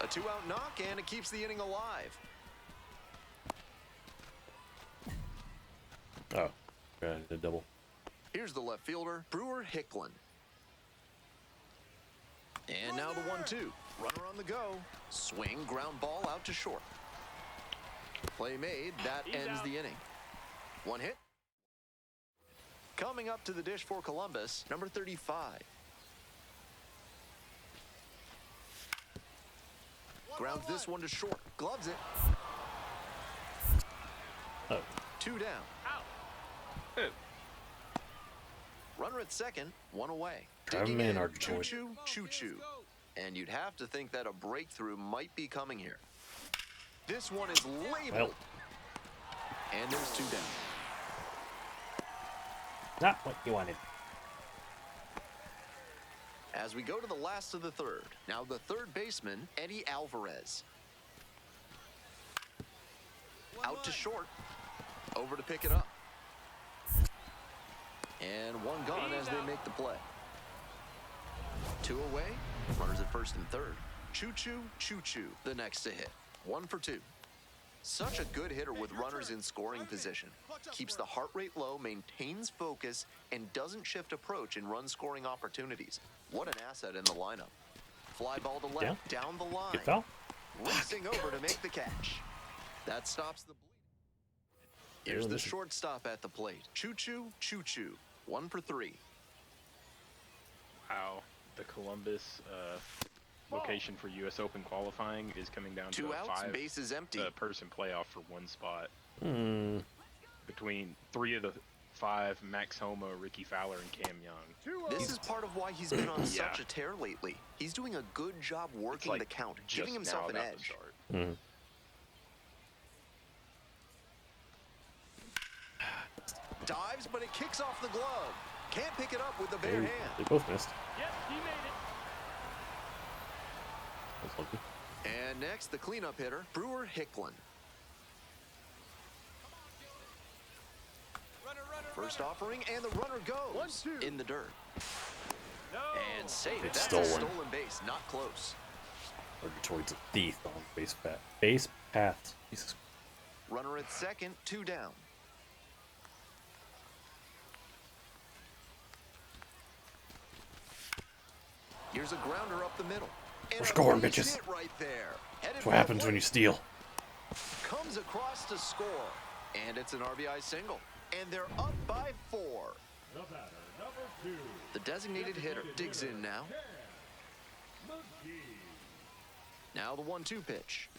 C: A 2-out knock, and it keeps the inning alive.
A: Oh, got a double.
C: Here's the left fielder, Brewer Hicklin. And now the 1-2. Runner on the go. Swing, ground ball out to short. Play made. That ends the inning. 1 hit. Coming up to the dish for Columbus, number 35. Grounds this one to short. Gloves it.
A: Oh,
C: 2 down.
B: Oh.
C: Runner at second, 1 away.
A: Drive him
C: Digging
A: in, RG Toy.
C: Choo-choo, choo-choo. And you'd have to think that a breakthrough might be coming here. This one is labeled.
A: well,
C: And there's 2 down.
A: not what you wanted.
C: As we go to the last of the third. Now the third baseman, Eddie Alvarez. Out to short. Over to pick it up. And 1 gone as they make the play. 2 away. Runners at first and third. Choo-choo, choo-choo. The next to hit. 1 for 2. Such a good hitter with runners in scoring position. Keeps the heart rate low, maintains focus, and doesn't shift approach in run-scoring opportunities. What an asset in the lineup. Fly ball to left, down the line.
A: Good foul.
C: Racing over to make the catch. That stops the bleeding. Here's the shortstop at the plate. Choo, 1 for 3.
E: Wow, the Columbus location for U.S. Open qualifying is coming down to
C: 2
E: a
C: outs, base is empty.
E: person playoff for 1 spot. Between 3 of the 5, Max Homa, Ricky Fowler, and Cam Young.
C: This is part of why he's been on such a tear lately. He's doing a good job working
E: like
C: the count,
E: just
C: giving himself
E: now
C: an
E: about to
C: edge.
E: start.
C: Dives, but it kicks off the glove. Can't pick it up with the bare
A: They
C: hand.
A: both missed.
E: Yep, he made it.
A: That's lucky.
C: And next, the cleanup hitter, Brewer Hicklin. First offering, and the runner goes in the dirt. And safe.
A: It's
C: That's
A: stolen.
C: a stolen base, not close.
A: Towards a thief on base path. Base path. Jesus.
C: Runner at second, 2 down. Here's a grounder up the middle. And
A: We're
C: a
A: scoring,
C: base
A: bitches.
C: hit right there. Headed
A: That's
C: for
A: what
C: the
A: happens when
C: plate.
A: you steal.
C: Comes across to score. And it's an RBI single. And they're up by 4. The designated hitter digs in now. Now the 1-2 pitch.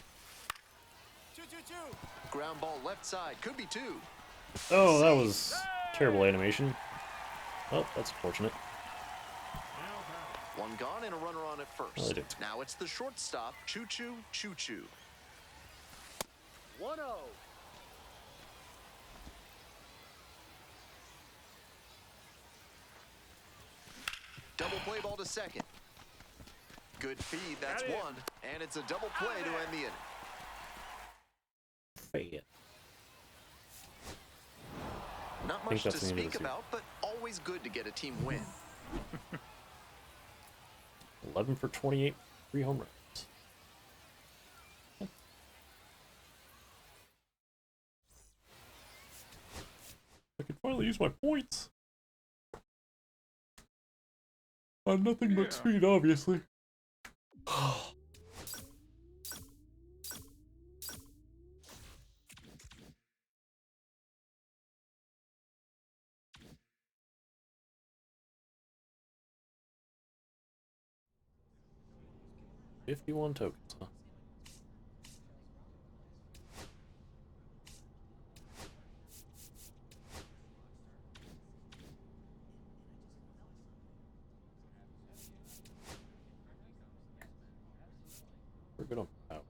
C: Ground ball left side. Could be 2.
A: Oh, that was terrible animation. Oh, that's unfortunate.
C: 1 gone and a runner on at
A: Well,
C: first.
A: they did.
C: Now it's the shortstop, Choo. 1-0. Double play ball to second. Good feed, that's 1. And it's a double play to end the inning.
A: Fade.
C: Not
A: think
C: much to
A: that's the end of
C: speak
A: the series.
C: about, but always good to get a team win.
A: 11 for 28, 3 home runs. I can finally use my points. On nothing but speed, obviously. $51 tokens, huh? We're good on power.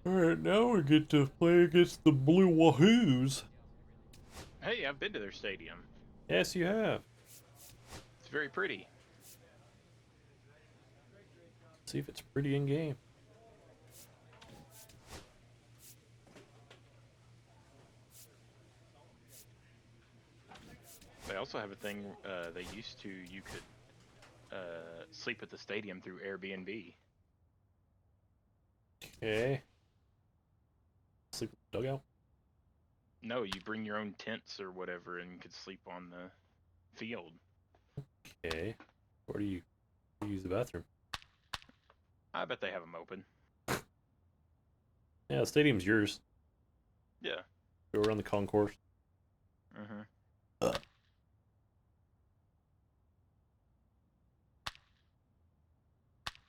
A: Alright, now we get to play against the Blue Wahoos.
E: Hey, I've been to their stadium.
A: Yes, you have.
E: It's very pretty.
A: See if it's pretty in game.
E: They also have a thing, you could sleep at the stadium through Airbnb.
A: Okay. Sleep in the dugout.
E: No, you bring your own tents or whatever and could sleep on the field.
A: Okay. Where do you use the bathroom?
E: I bet they have them open.
A: Yeah, the stadium's yours.
E: Yeah.
A: Go around the concourse.
E: Mm-hmm.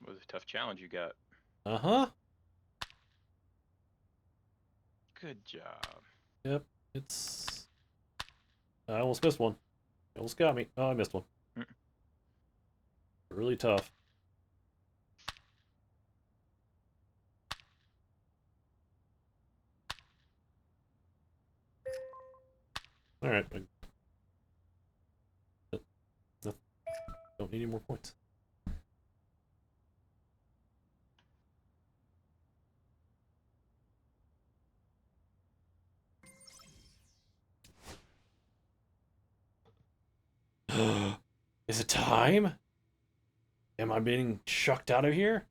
E: Was a tough challenge you got.
A: Uh-huh.
E: Good job.
A: Yep. It's... I almost missed one. You almost got me. Oh, I missed one.
E: Mm.
A: Really tough. Alright. Don't need any more points. Is it time? Am I being shucked out of here?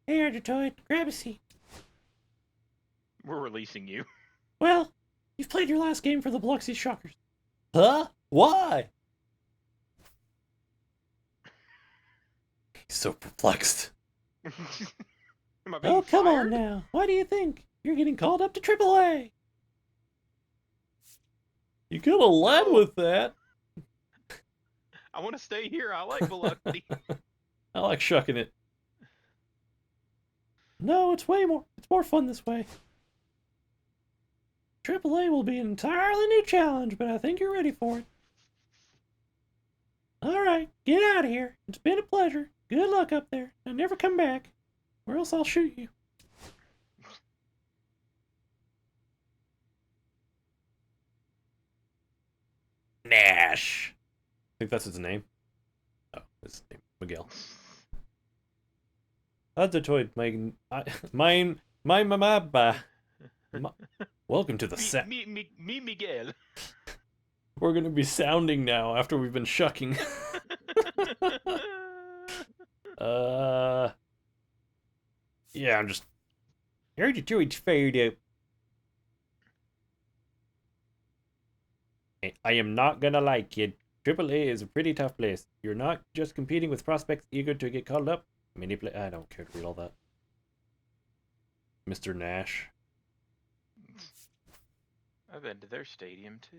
A: Hey, Argitoid, grab a seat.
E: We're releasing you.
A: Well, you've played your last game for the Biloxi Shockers. Huh? Why? He's so perplexed.
E: Am I being
A: Oh, come on
E: fired?
A: now. Why do you think? You're getting called up to AAA. You could have led
E: No.
A: with that.
E: I want to stay here. I like Biloxi.
A: I like shucking it. No, it's more fun this way. AAA will be an entirely new challenge, but I think you're ready for it. Alright, get out of here. It's been a pleasure. Good luck up there. And never come back, or else I'll shoot you. Nash. I think that's his name. Oh, his name. Miguel. Adetoid, welcome to the set.
E: Me, Miguel.
A: We're gonna be sounding now after we've been shucking. Yeah, I'm just... Here's your Jewish fired up. I am not gonna lie, kid. AAA is a pretty tough place. You're not just competing with prospects eager to get called up. I don't care to read all that. Mr. Nash.
E: I've been to their stadium too.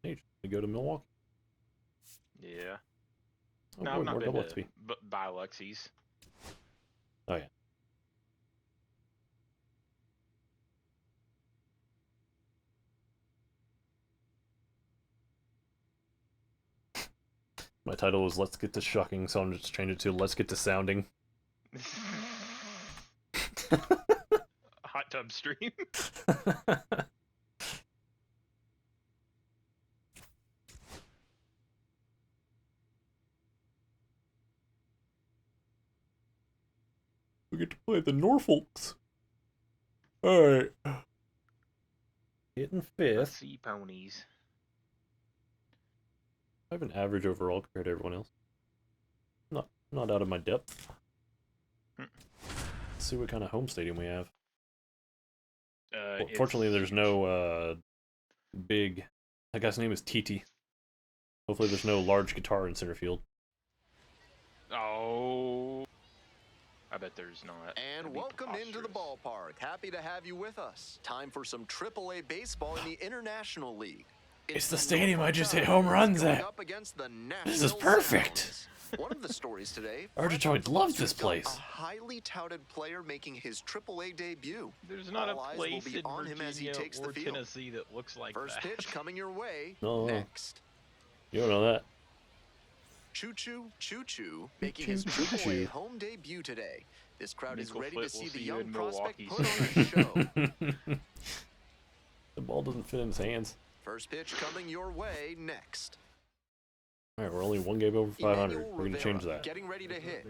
A: Hey, you go to Milwaukee.
E: Yeah.
A: Oh,
E: No,
A: boy,
E: I've not
A: more
E: been
A: double
E: to
A: XP.
E: Biloxi's.
A: Oh, yeah. My title was Let's Get to Shucking, so I'm just changing it to Let's Get to Sounding.
E: Hot tub stream.
A: We get to play the Norfolks. Alright. Hitting fifth.
E: Sea ponies.
A: I have an average overall compared to everyone else. Not out of my depth. Let's see what kind of home stadium we have. Fortunately, there's no big... That guy's name is TT. Hopefully there's no large guitar in center field.
E: Oh. I bet there's not.
B: And
E: That'd be
B: welcome into the
E: preposterous.
B: ballpark. Happy to have you with us. Time for some AAA baseball in the International League.
A: It's the stadium I just hit home runs
B: Going
A: at.
B: up against the
A: This is
B: Nashville
A: perfect.
B: Sounds. One of the stories today.
A: Argitoid loves this
B: We've got
A: place.
B: A highly touted player making his AAA debut.
E: There's not
B: All
E: a
B: eyes will
E: place
B: be
E: in
B: on him as he
E: Virginia
B: takes the
E: or
B: field.
E: Tennessee that looks like
B: First
E: that.
B: pitch coming your way.
A: No.
B: Next.
A: You don't know that.
B: Choo making
A: Choo,
B: his
A: choo,
B: AAA
A: choo.
B: home debut today. This crowd is
E: Nickel
B: ready
E: Foot
B: to see
E: will
B: the
E: see you
B: young
E: in
B: prospect
E: Milwaukee
B: put on a show.
A: The ball doesn't fit in his hands.
B: First pitch coming your way next.
A: Alright, we're only one game over 500.
B: Emmanuel
A: We're gonna change
B: Rivera
A: that.
B: Getting ready to hit.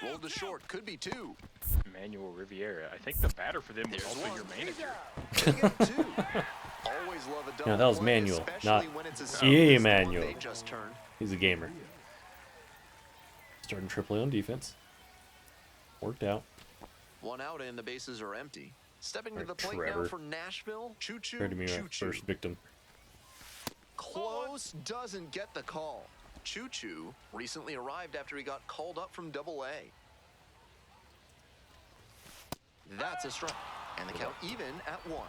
B: Rolled to short, could be two.
E: Emmanuel Riviera. I think the batter for them was
B: There's
E: also
B: one.
E: your manager.
B: They get two. Always love a double
A: Yeah, that was
B: play,
A: Manuel,
B: especially
A: not
B: when it's as
A: Yeah,
B: soon as the one
A: Manuel.
B: they just turned.
A: He's a gamer. Starting AAA on defense. Worked out.
C: One out and the bases are empty. Stepping to
A: Alright,
C: the plate
A: Trevor.
C: now for Nashville, Choo Choo.
A: Tried to be my
C: Choo Choo.
A: first victim.
C: Close, doesn't get the call. Choo Choo recently arrived after he got called up from Double-A. That's a strike, and the count even at 1.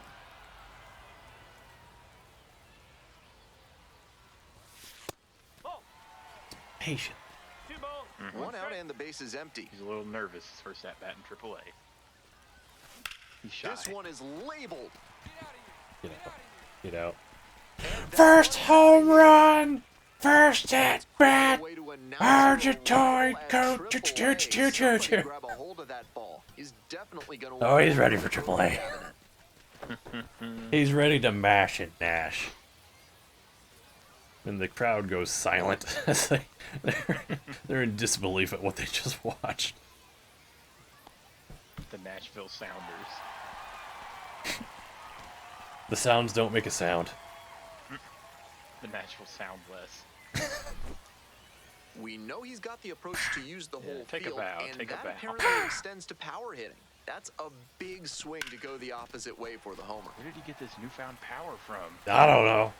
A: Patient.
C: One out and the base is empty.
E: He's a little nervous. His first at bat in AAA. He's shy.
C: This one is labeled.
A: Get out. Get out.
C: And
A: First
C: that
A: home
C: one
A: run! First at bat!
C: way to announce
A: How'd you
C: a
A: toy
C: roll at
A: go?
C: AAA.
A: Choo, choo, choo, choo,
C: Somebody
A: choo.
C: grab a hold of that ball. He's definitely gonna
A: Oh,
C: want
A: he's
C: to
A: ready for
C: throw
A: AAA.
C: the cabinet.
A: He's ready to mash it, Nash. And the crowd goes silent. It's like they're in disbelief at what they just watched.
E: The Nashville Sounders.
A: The sounds don't make a sound.
E: The Nashville Soundless.
C: We know he's got the approach to use the whole
E: take a
C: field,
E: bow,
C: and
E: take a
C: that
E: bow.
C: apparently extends to power hitting. That's a big swing to go the opposite way for the homer.
E: Where did he get this newfound power from?
A: I don't know.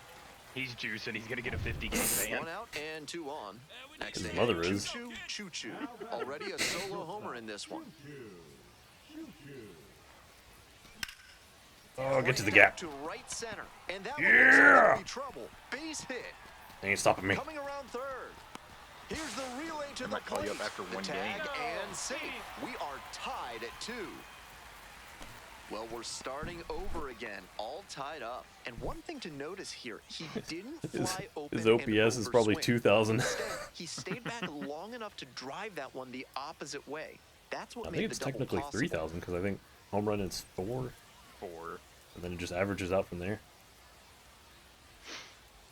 E: He's juicing. He's gonna get a 50-game ban.
C: One out and 2 on. Next
A: His
C: to
A: mother
C: hit,
A: is.
C: Choo Choo, Choo Choo. Already a solo homer in this one.
A: Oh, get to the
C: Right
A: gap.
C: out to right center, and that
A: Yeah!
C: one looks like it'll be trouble. Base hit.
A: They ain't stopping me.
C: Coming around third. Here's the relay to
E: They
C: the
E: might call you
C: plate.
E: up after
C: The
E: one
C: tag
E: game.
C: and save. We are tied at 2. Well, we're starting over again, all tied up. And one thing to notice here, he didn't fly open
A: His
C: and
A: OPS is probably
C: overswing.
A: 2,000.
C: Instead, he stayed back long enough to drive that one the opposite way. That's what
A: I
C: made
A: think it's
C: the double
A: technically
C: possible.
A: 3,000 because I think home run is 4,
E: 4.
A: and then it just averages out from there.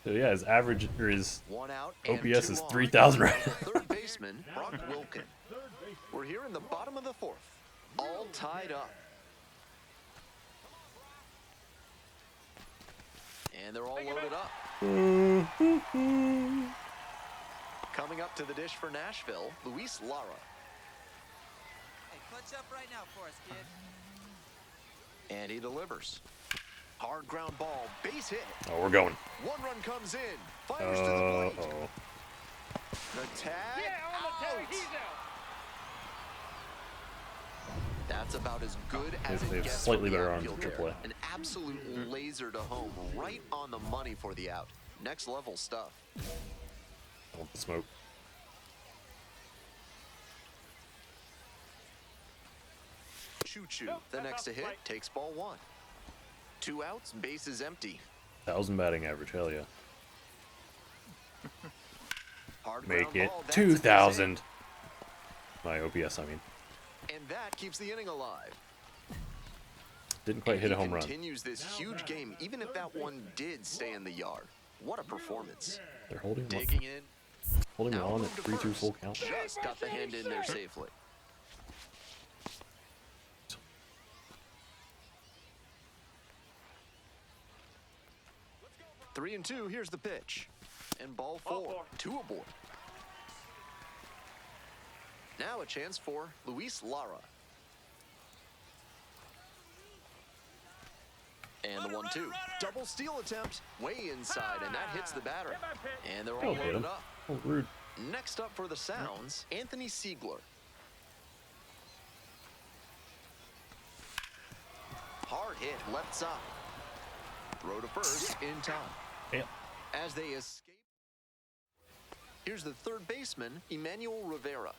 A: So yeah, his average or his
C: One out and
A: OPS
C: 2
A: is
C: on.
A: 3,000 right now.
C: Third baseman, Brock Wilken. We're here in the bottom of the 4th, all tied up. And they're all loaded up. Coming up to the dish for Nashville, Luis Lara.
D: Hey, clutch up right now for us, kid.
C: And he delivers. Hard ground ball, base hit.
A: Oh, we're going.
C: 1 run comes in, fires to the plate.
A: Oh.
C: The tag out. That's about as good as
A: They
C: it
A: have
C: gets
A: slightly
C: from the
A: better arms
C: outfield
A: in
C: there.
A: AAA.
C: An absolute laser to home, right on the money for the out. Next level stuff.
A: I want the smoke.
C: Choo Choo, the next to hit, takes ball 1. 2 outs, base is empty.
A: 1,000 batting average. Hell yeah.
C: Hard
A: Make
C: ground
A: it
C: ball, that's a base hit.
A: 2,000. My OPS, I mean.
C: And that keeps the inning alive.
A: Didn't quite
C: And
A: hit a
C: he
A: home run.
C: continues this huge game, even if that one did stay in the yard. What a performance.
A: They're holding him,
C: Digging in,
A: holding him
C: now
A: on
C: move
A: at
C: to
A: 3-2
C: first.
A: full count.
C: Just got the hand in there safely. Three and 2, here's the pitch. And ball 4, 2 aboard. Now a chance for Luis Lara. And the 1-2. Double steal attempt, way inside, and that hits the batter. And they're all
A: Don't hit
C: loaded
A: him.
C: up.
A: Oh, rude.
C: Next up for the Sounds, Anthony Siegler. Hard hit, left side. Throw to first in time.
A: Yeah.
C: As they escape. Here's the third baseman, Emmanuel Rivera.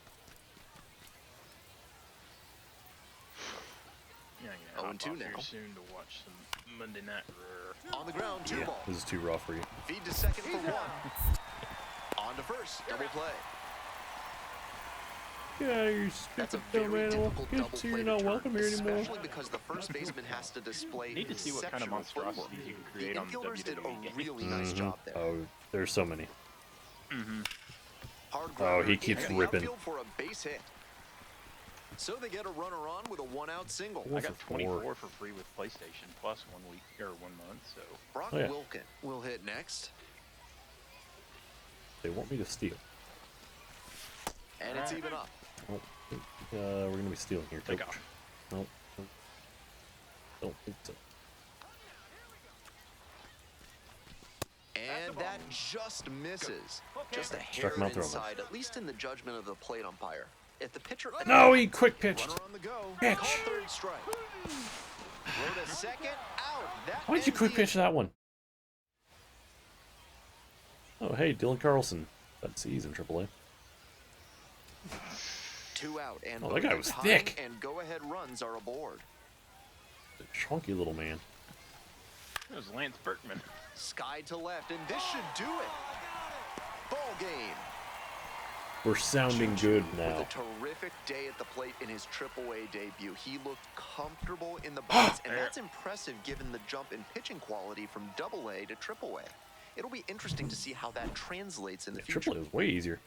E: Yeah, I'm gonna
C: 0-2
E: hop off here
C: now.
E: soon to watch some Monday Night Raw.
C: On the ground, 2 ball.
A: This is too raw for you.
C: Feed to second for 1. On to first, double play.
A: Get out of here, you
C: That's a
A: stupid dumb
C: very
A: animal.
C: difficult
A: Good
C: double
A: to see
C: play
A: you're
C: to
A: not
C: turn,
A: welcome here anymore.
C: especially because the first baseman has to display
E: Need to see what kind of
C: exceptional
E: monstrosities
C: footwork.
E: you can
C: The
E: create on the
C: infielders did
E: WWE game.
C: a really nice job there.
A: Oh, there's so many.
C: Hard
A: Oh,
C: grounder
A: he keeps
C: into the
A: ripping.
C: outfield for a base hit. So they get a runner on with a 1-out single.
E: I got
A: for
E: 24 for free with PlayStation Plus 1 week or 1 month, so
C: Brock
A: Oh, yeah.
C: Wilken will hit next.
A: They want me to steal.
C: And it's even up.
A: Oh, we're gonna be stealing here.
E: Take
A: Nope.
E: off.
A: Nope. Nope. Don't think so.
B: And that just misses. Just a
A: Struck
B: hair
A: him out, throw him.
B: inside, at least in the judgment of the plate umpire. If the pitcher...
A: No, he quick pitched.
B: Runner on the go.
A: Pitch.
B: Call third strike. Throw to second, out. That
A: Why'd you
B: ends
A: quick
B: the
A: pitch that one? Oh, hey, Dylan Carlson. That's he's in AAA.
B: 2 out, and
A: Oh, that guy
B: both
A: was
B: tying
A: thick.
B: And go-ahead runs are aboard.
A: Chunky little man.
E: It was Lance Berkman.
B: Sky to left, and this should do it. Ball game.
A: We're sounding
B: Choo
A: good
B: Choo
A: now.
B: With a terrific day at the plate in his AAA debut. He looked comfortable in the box, and that's impressive given the jump in pitching quality from AA to AAA. It'll be interesting to see how that translates in the future.
A: AAA was way easier.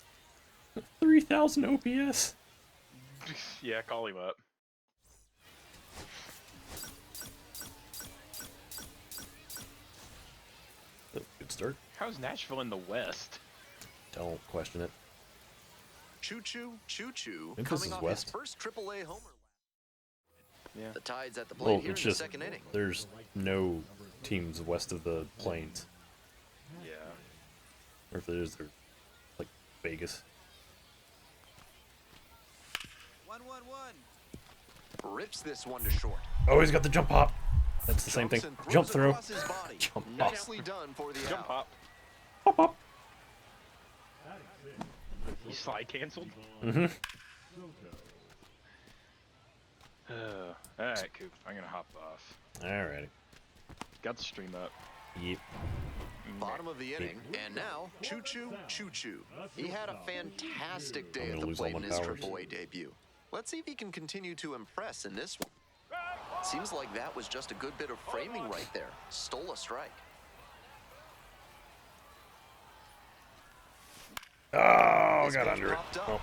A: 3,000 OPS.
E: Yeah, call him up.
A: Good start.
E: How's Nashville in the West?
A: Don't question it.
B: Choo Choo, Choo Choo,
A: Memphis
B: coming
A: is
B: off
A: west.
B: his first AAA homer.
E: Yeah.
B: The Tide's at the plate
A: Well,
B: here
A: it's
B: in the
A: just
B: second inning.
A: there's no teams west of the plains.
E: Yeah.
A: Or if there is, they're like Vegas.
D: 1-1-1.
B: Rips this one to short.
A: Oh, he's got the jump hop. That's the same thing.
B: Jumps and throws
A: Jump throw.
B: across his body.
A: Jump hop.
B: Nicely done for the
E: Jump
B: out.
E: hop.
A: Hop hop.
E: He slide canceled.
A: Mm-hmm.
E: Alright, Coop. I'm gonna hop off.
A: Alrighty.
E: Got the stream up.
A: Yep.
B: Bottom of the inning, and now Choo Choo, Choo Choo. He had a fantastic day
A: I'm
B: at
A: gonna
B: the
A: lose all
B: plate
A: my
B: in his
A: powers.
B: AAA debut. Let's see if he can continue to impress in this one. Seems like that was just a good bit of framing right there. Stole a strike.
A: Oh,
B: This
A: got
B: pitch
A: under it.
B: popped up.
A: Well,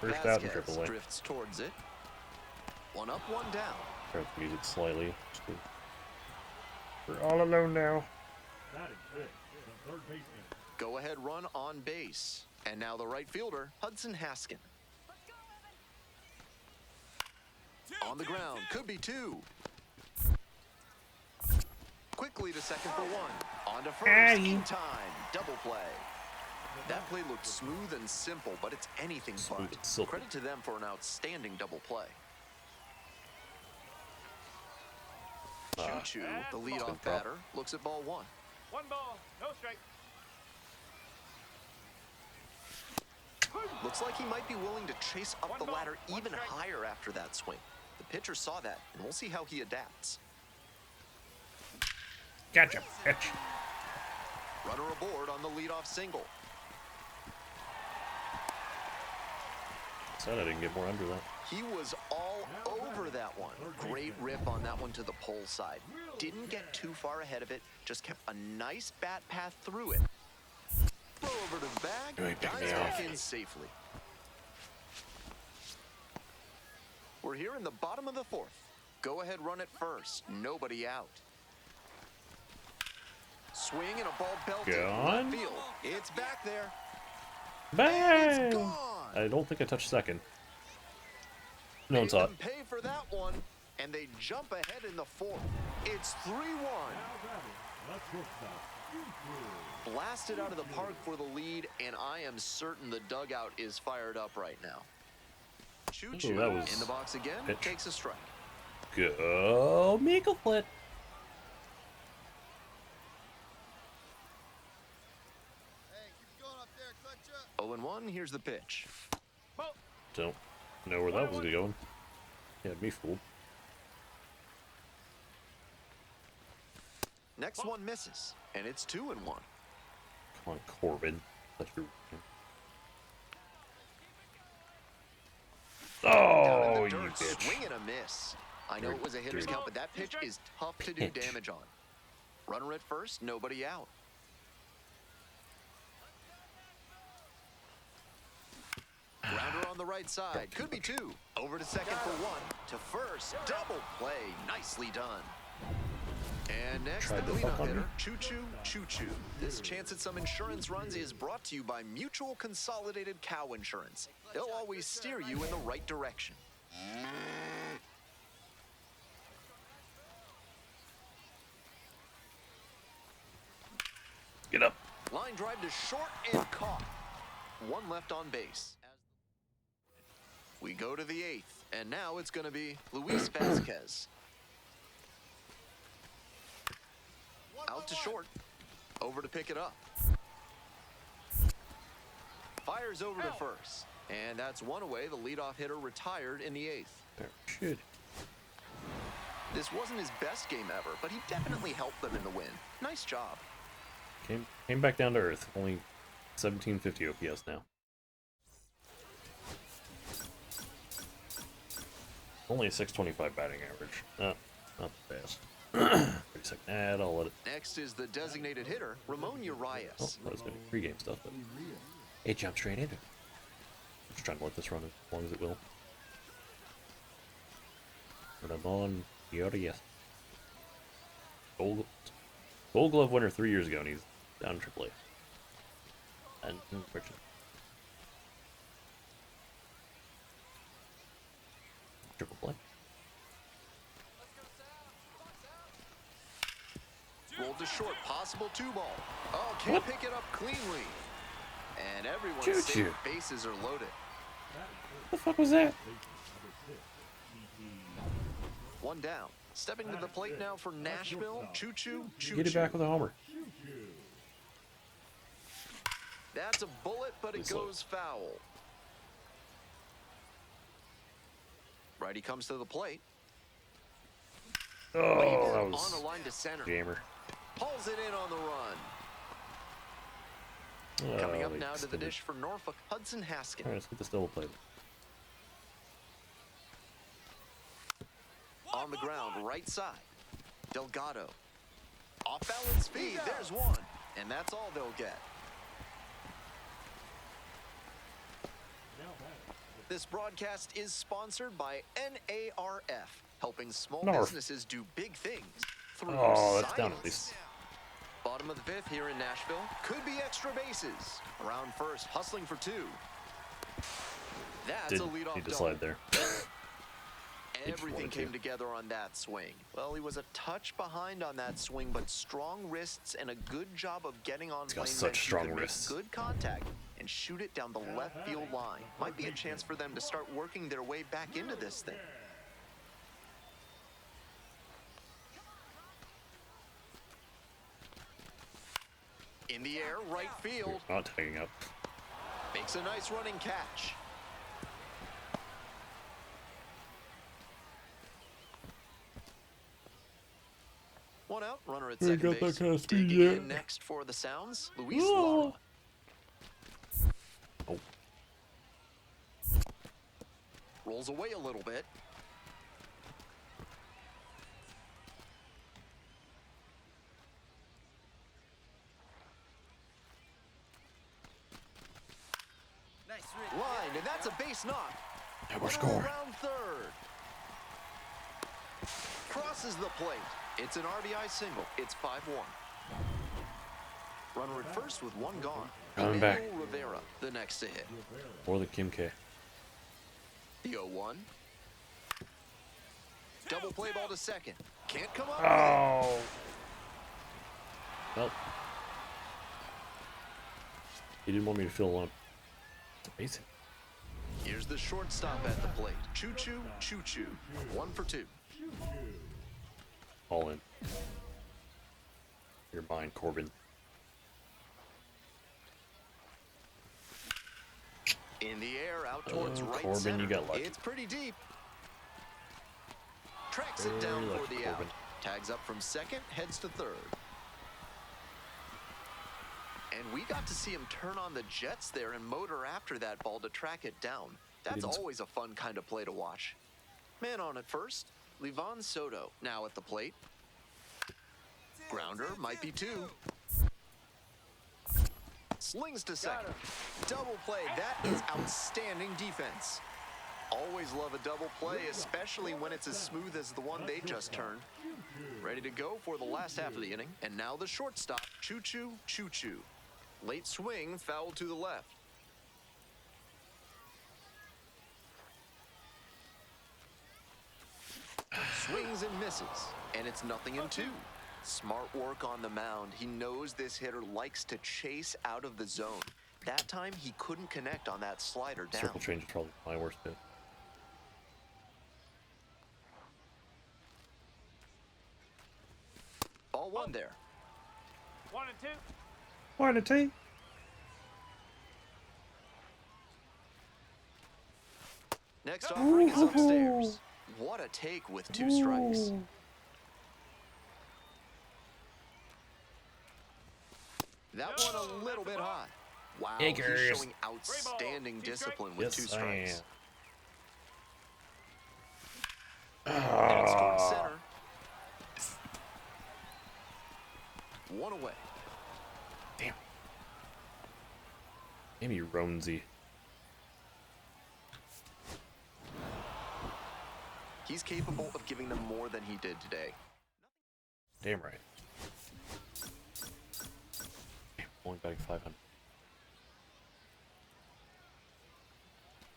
A: first out in
B: Vasquez
A: AAA.
B: drifts towards it. One up, one down.
A: Turn the music slightly. We're all alone now.
B: Go ahead run on base. And now the right fielder, Hudson Haskin. On the ground, could be 2. Quickly to second for 1. On to first, in time, double play. That play looked smooth and simple, but it's anything
A: Smooth
B: but.
A: and simple.
B: Credit to them for an outstanding double play. Choo Choo, the leadoff
A: Good drop.
B: batter, looks at ball 1.
F: 1 ball, no strike.
B: Looks like he might be willing to chase up the ladder even higher after that swing. The pitcher saw that, and we'll see how he adapts.
A: Gotcha. Pitch.
B: Runner aboard on the leadoff single.
A: Sad I didn't get more under that.
B: He was all over that one. Great rip on that one to the pole side. Didn't get too far ahead of it, just kept a nice bat path through it. Throw over to the bag,
A: He picked me
B: dives back
A: off.
B: in safely. We're here in the bottom of the 4th. Go ahead, run it first. Nobody out. Swing and a ball belted.
A: Gone.
B: Left field. It's back there.
A: Bang!
B: It's gone.
A: I don't think I touched second. No
B: Made
A: one saw it.
B: them pay for that one, and they jump ahead in the 4th. It's 3-1. Blasted out of the park for the lead, and I am certain the dugout is fired up right now. Choo Choo
A: that was
B: in the box again,
A: pitch.
B: takes a strike.
A: Go Meagleflit.
D: Hey, keep going up there, clutch up.
B: 0-1, here's the pitch.
A: Don't know where that was going. Had me fooled.
B: Next one misses, and it's 2-1.
A: Come on, Corbin. That's your.
B: Down
A: Oh,
B: in
A: you
B: the dirt,
A: bitch.
B: swing and a miss. I know it was a hitter's count, but that pitch is tough to do
A: Pitch.
B: damage on. Runner at first, nobody out. Grounder on the right side, could be 2. Over to second for 1. To first, double play, nicely done. And next,
A: Tried
B: the
A: to fuck
B: cleanup
A: on me.
B: hitter, Choo. This chance at some insurance runs is brought to you by Mutual Consolidated Cow Insurance. They'll always steer you in the right direction.
A: Get up.
B: Line drive to short and caught. One left on base. We go to the 8th, and now it's going to be Luis Vasquez. Out to short. Over to pick it up. Fires over to first. And that's one away. The leadoff hitter retired in the 8th.
A: There, shoot.
B: This wasn't his best game ever, but he definitely helped them in the win. Nice job.
A: Came back down to earth. Only 1750 OPS now. Only a 625 batting average. Not the best. 32nd ad, I'll let it.
B: Next is the designated hitter, Ramon Urias.
A: Oh, that was going to be pregame stuff, but it jumped straight into it. I'm just trying to let this run as long as it will. Ramon Urias. Gold Glove winner 3 years ago, and he's down in AAA. And unfortunately. Triple play.
B: Rolled to short, possible 2-ball. Oh, can't pick it up cleanly. And everyone's
A: Choo-choo.
B: safe, bases are loaded.
A: What the fuck was that?
B: One down. Stepping to the plate now for Nashville, Choo.
A: Get it back with a homer.
B: That's a bullet, but it
A: Please load.
B: goes foul. Righty comes to the plate.
A: Oh, that
B: On
A: was
B: the line to center.
A: jammer.
B: Pulls it in on the run.
A: Oh,
B: Coming up
A: they
B: now to the
A: extended.
B: dish for Norfolk, Hudson Haskins.
A: Alright, let's get this double play.
B: On the ground, right side. Delgado. Off balance speed, there's one. And that's all they'll get. This broadcast is sponsored by NARF, helping small
A: Narf.
B: businesses do big things through
A: Oh, that's down
B: science.
A: at least.
B: Bottom of the 5th here in Nashville. Could be extra bases. Around first, hustling for 2. That's
A: Did
B: a leadoff
A: need to
B: double.
A: slide there.
B: Everything
A: wanted to.
B: came together on that swing. Well, he was a touch behind on that swing, but strong wrists and a good job of getting on
A: He's got
B: plane
A: such
B: bench. He
A: strong
B: could make
A: wrists.
B: good contact and shoot it down the left field line. Might be a chance for them to start working their way back into this thing. In the air, right field.
A: Not tagging up.
B: Makes a nice running catch. One out, runner at second
A: got that
B: base.
A: kind of speed
B: Digging
A: yet.
B: in next for the Sounds, Luis
A: Oh.
B: Lara.
A: Oh.
B: Rolls away a little bit.
D: Nice read.
B: Line, and that's a base knock.
A: Yeah, we're
B: Runner
A: scoring.
B: around third. Crosses the plate. It's an RBI single. It's 5-1. Runner at first with one gone.
A: Coming back.
B: Emmanuel Rivera, the next to hit.
A: Or the Kim K.
B: The 0-1. Double play ball to second. Can't come up.
A: Oh. Well. He didn't want me to fill one. Amazing.
B: Here's the shortstop at the plate. Choo. 1 for 2.
A: All in. You're mine, Corbin.
B: In the air, out towards right
A: Corbin,
B: center.
A: you got lucky.
B: It's pretty deep. Tracks it
A: Very
B: down for
A: lucky,
B: the
A: Corbin.
B: out. Tags up from second, heads to third. And we got to see him turn on the jets there and motor after that ball to track it down. That's
A: didn't-
B: always a fun kind of play to watch. Man on at first, Livan Soto now at the plate. Grounder might be 2. Slings to second. Double play. That is outstanding defense. Always love a double play, especially when it's as smooth as the one they just turned. Ready to go for the last half of the inning. And now the shortstop, Choo Choo, Choo Choo. Late swing, foul to the left. Swings and misses, and it's 0-2. Smart work on the mound. He knows this hitter likes to chase out of the zone. That time, he couldn't connect on that slider down.
A: Circle change is probably my worst hit.
B: Ball one there.
D: 1-2.
A: 1-2.
B: Next offering is upstairs. What a take with 2 strikes. That one a little bit high. Wow, he's showing outstanding discipline with 2 strikes. And it's towards center. 1 away.
A: Damn. Maybe Ronzi.
B: He's capable of giving them more than he did today.
A: Damn right. Damn, only batting 500.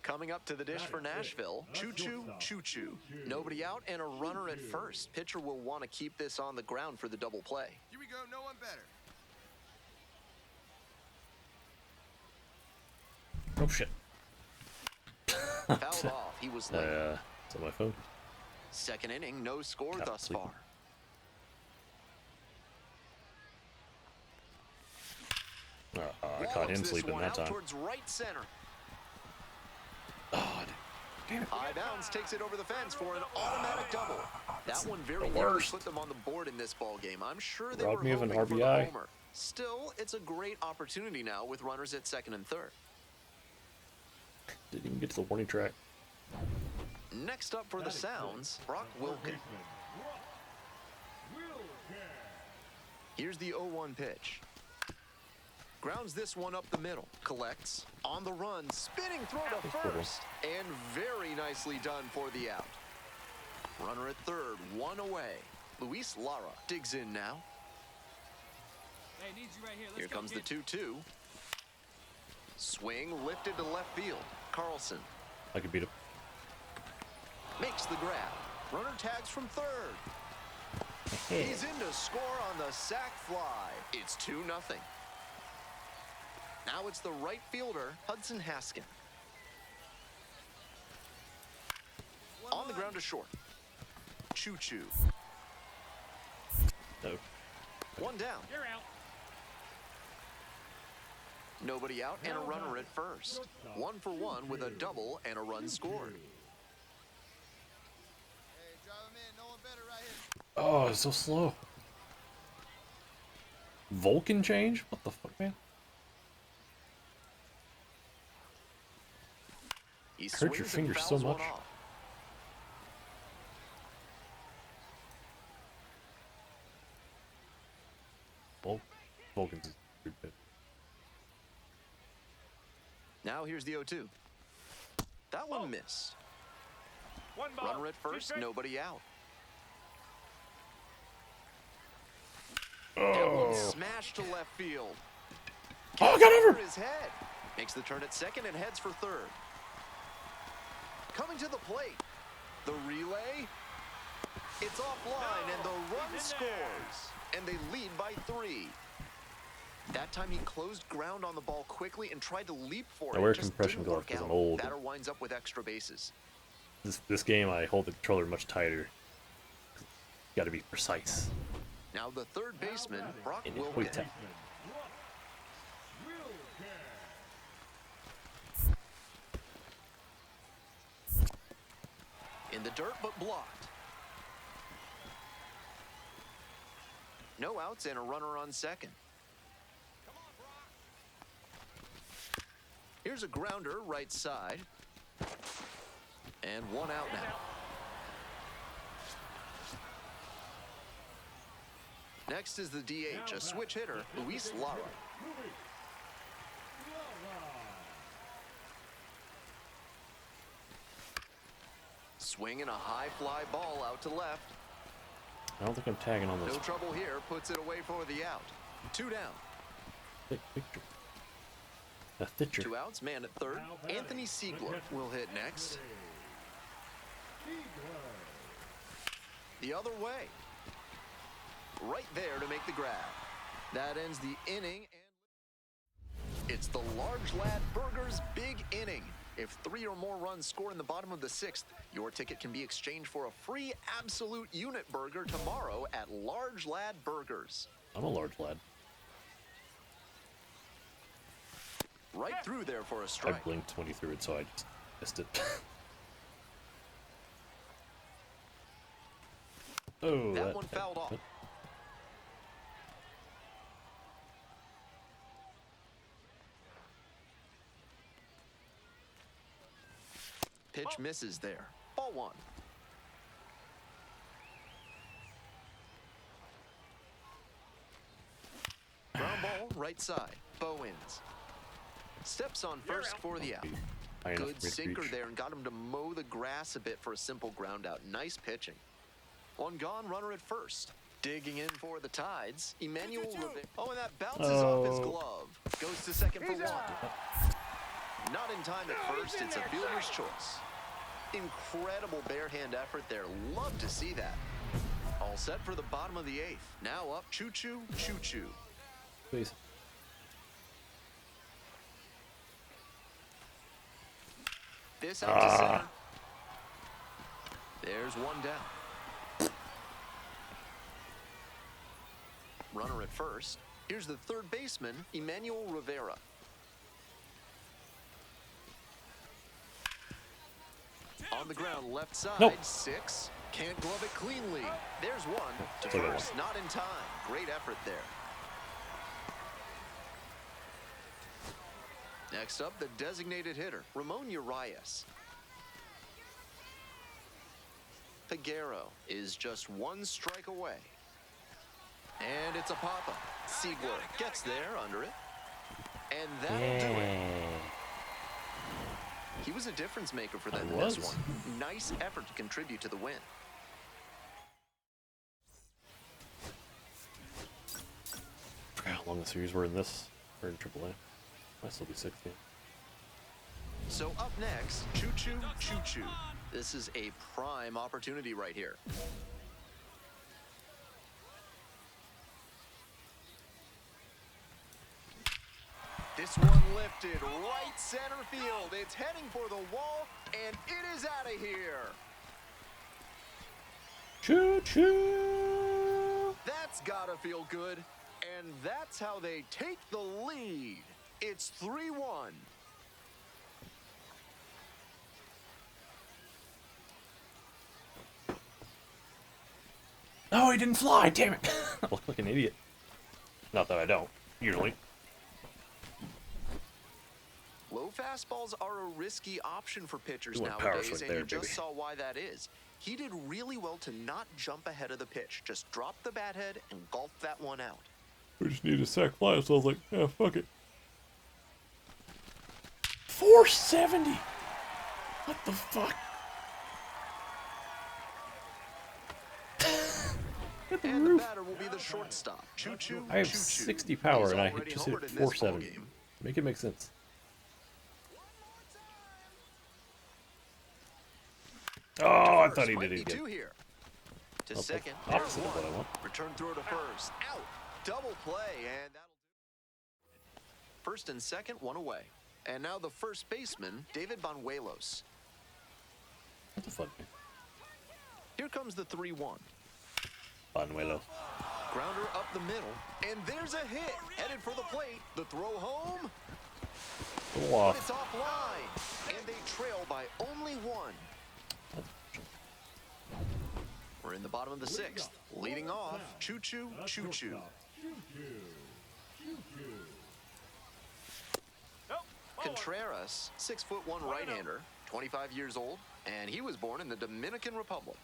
B: Coming up to the dish for Nashville, Choo Choo, Choo Choo. Nobody out and a runner at first. Pitcher will want to keep this on the ground for the double play.
C: Here we go, no one better.
A: Oh shit.
B: Fouled off, he was late.
A: It's on my phone.
B: Second inning, no score
A: Got
B: thus
A: sleep.
B: far.
A: I caught him
B: Walks this
A: sleeping
B: one
A: that
B: out
A: time.
B: towards right center.
A: Oh, damn it.
B: High bounds takes it over the fence for an automatic double. That one very
A: the
B: nearly
A: worst.
B: put them on the board in this ball game. I'm sure they
A: Robbed
B: were
A: me of an
B: hoping for the
A: RBI.
B: homer. Still, it's a great opportunity now with runners at second and third.
A: Didn't even get to the warning track.
B: Next up for the Sounds, Brock Wilken. Here's the 0-1 pitch. Grounds this one up the middle. Collects. On the run. Spinning throw to first. And very nicely done for the out. Runner at third. 1 away. Luis Lara digs in now.
D: Hey, need you right here. Let's
B: Here
D: go,
B: comes the
D: kid.
B: 2-2. Swing lifted to left field. Carlson
A: I could beat him.
B: makes the grab. Runner tags from third. He's in to score on the sac fly. It's 2-0. Now it's the right fielder, Hudson Haskin. On the ground to short. Choo Choo.
A: No.
B: 1 down.
D: You're out.
B: Nobody out and a runner at first. 1 for 1 with a double and a run scored.
C: Hey, drive him in, no one better right here.
A: Oh, it's so slow. Vulcan change? What the fuck, man?
B: He
A: Hurt your
B: swings and
A: fingers so
B: fouls one
A: much.
B: off.
A: Vulcan's is pretty good.
B: Now here's the 0-2. That one missed.
D: 1 ball.
B: Runner at
D: 2
B: first,
D: strikes.
B: nobody out. That one smashed to left field.
A: Oh, got over!
B: His head. Makes the turn at second and heads for third. Coming to the plate. The relay. It's offline and the run scores. And they lead by 3. That time he closed ground on the ball quickly and tried to leap for
A: I
B: it.
A: wear
B: Just
A: compression
B: didn't
A: gloves
B: work
A: 'cause I'm
B: out.
A: old.
B: Batter winds up with extra bases.
A: This game, I hold the controller much tighter. Got to be precise.
B: Now the third baseman, Brock
A: And
B: Wilken.
A: quick tap.
B: In the dirt, but blocked. No outs and a runner on second. Here's a grounder right side. And 1 out now. Next is the DH, a switch hitter, Luis Lara. Swinging a high fly ball out to left.
A: I don't think I'm tagging on this.
B: No trouble here, puts it away for the out. 2 down.
A: Picture. A pitcher.
B: 2 outs, man at third. Anthony Siegler will hit next. The other way. Right there to make the grab. That ends the inning. And it's the Large Lad Burgers big inning. If 3 or more runs score in the bottom of the 6th, your ticket can be exchanged for a free absolute unit burger tomorrow at Large Lad Burgers.
A: I'm a large lad.
B: Right through there for a
A: I
B: strike.
A: blinked when he threw it, so I just missed it. Oh,
B: That one fouled off. Pitch misses there. Ball 1. Ground ball, right side. Bo wins. Steps on first for the out.
A: High enough for me
B: Good
A: to
B: sinker
A: reach.
B: there and got him to mow the grass a bit for a simple ground out. Nice pitching. One gone, runner at first. Digging in for the Tides. Emmanuel Rivera. Oh, and that bounces off his glove. Goes to second for 1. Not in time at first. It's a fielder's choice. Incredible bare hand effort there. Love to see that. All set for the bottom of the 8th. Now up, Choo Choo, Choo Choo.
A: Please.
B: This out to center. There's 1 down. Runner at first. Here's the third baseman, Emmanuel Rivera. On the ground, left side,
A: Nope.
B: 6. Can't glove it cleanly. There's 1 to
A: Take it
B: first.
A: one.
B: Not in time. Great effort there. Next up, the designated hitter, Ramon Urias. Figueroa is just 1 strike away. And it's a pop-up. Siegler gets there under it. And that'll do it. He was a difference maker for them in this one. Nice effort to contribute to the win.
A: Forgot how long the series were in this. Or in AAA. Might still be 16.
B: So up next, Choo Choo, Choo Choo. This is a prime opportunity right here. This one lifted right center field. It's heading for the wall, and it is out of here.
A: Choo choo!
B: That's gotta feel good. And that's how they take the lead. It's 3-1.
A: No, he didn't fly, damn it! I look like an idiot. Not that I don't, usually.
B: Low fastballs are a risky option for pitchers
A: You went power
B: nowadays,
A: swing
B: and
A: there,
B: you just
A: baby.
B: saw why that is. He did really well to not jump ahead of the pitch. Just drop the bat head and gulp that one out.
A: We just need a sack fly, so I was like, yeah, fuck it. 470! What the fuck? At the
B: And the
A: roof.
B: batter will be the shortstop. Choo Choo,
A: I have
B: Choo Choo.
A: 60 power
B: He's
A: and I
B: already
A: just hit
B: homered in this
A: 470.
B: ballgame.
A: Make it make sense. Oh, I thought he
B: Might
A: did it
B: be
A: again.
B: 2 here. To
A: That's
B: second,
A: the opposite of what I
B: one.
A: want.
B: Return throw to first. Out. Double play, and that'll do. First and second, 1 away. And now the first baseman, David Banuelos.
A: What the fuck, man?
B: Here comes the 3-1.
A: Banuelo.
B: Grounder up the middle, and there's a hit. Headed for the plate. The throw home,
A: Go
B: but
A: off.
B: it's offline. And they trail by only 1. We're in the bottom of the 6th. Leading off, Choo Choo, Choo Choo. Contreras, 6'1" right-hander, 25 years old, and he was born in the Dominican Republic.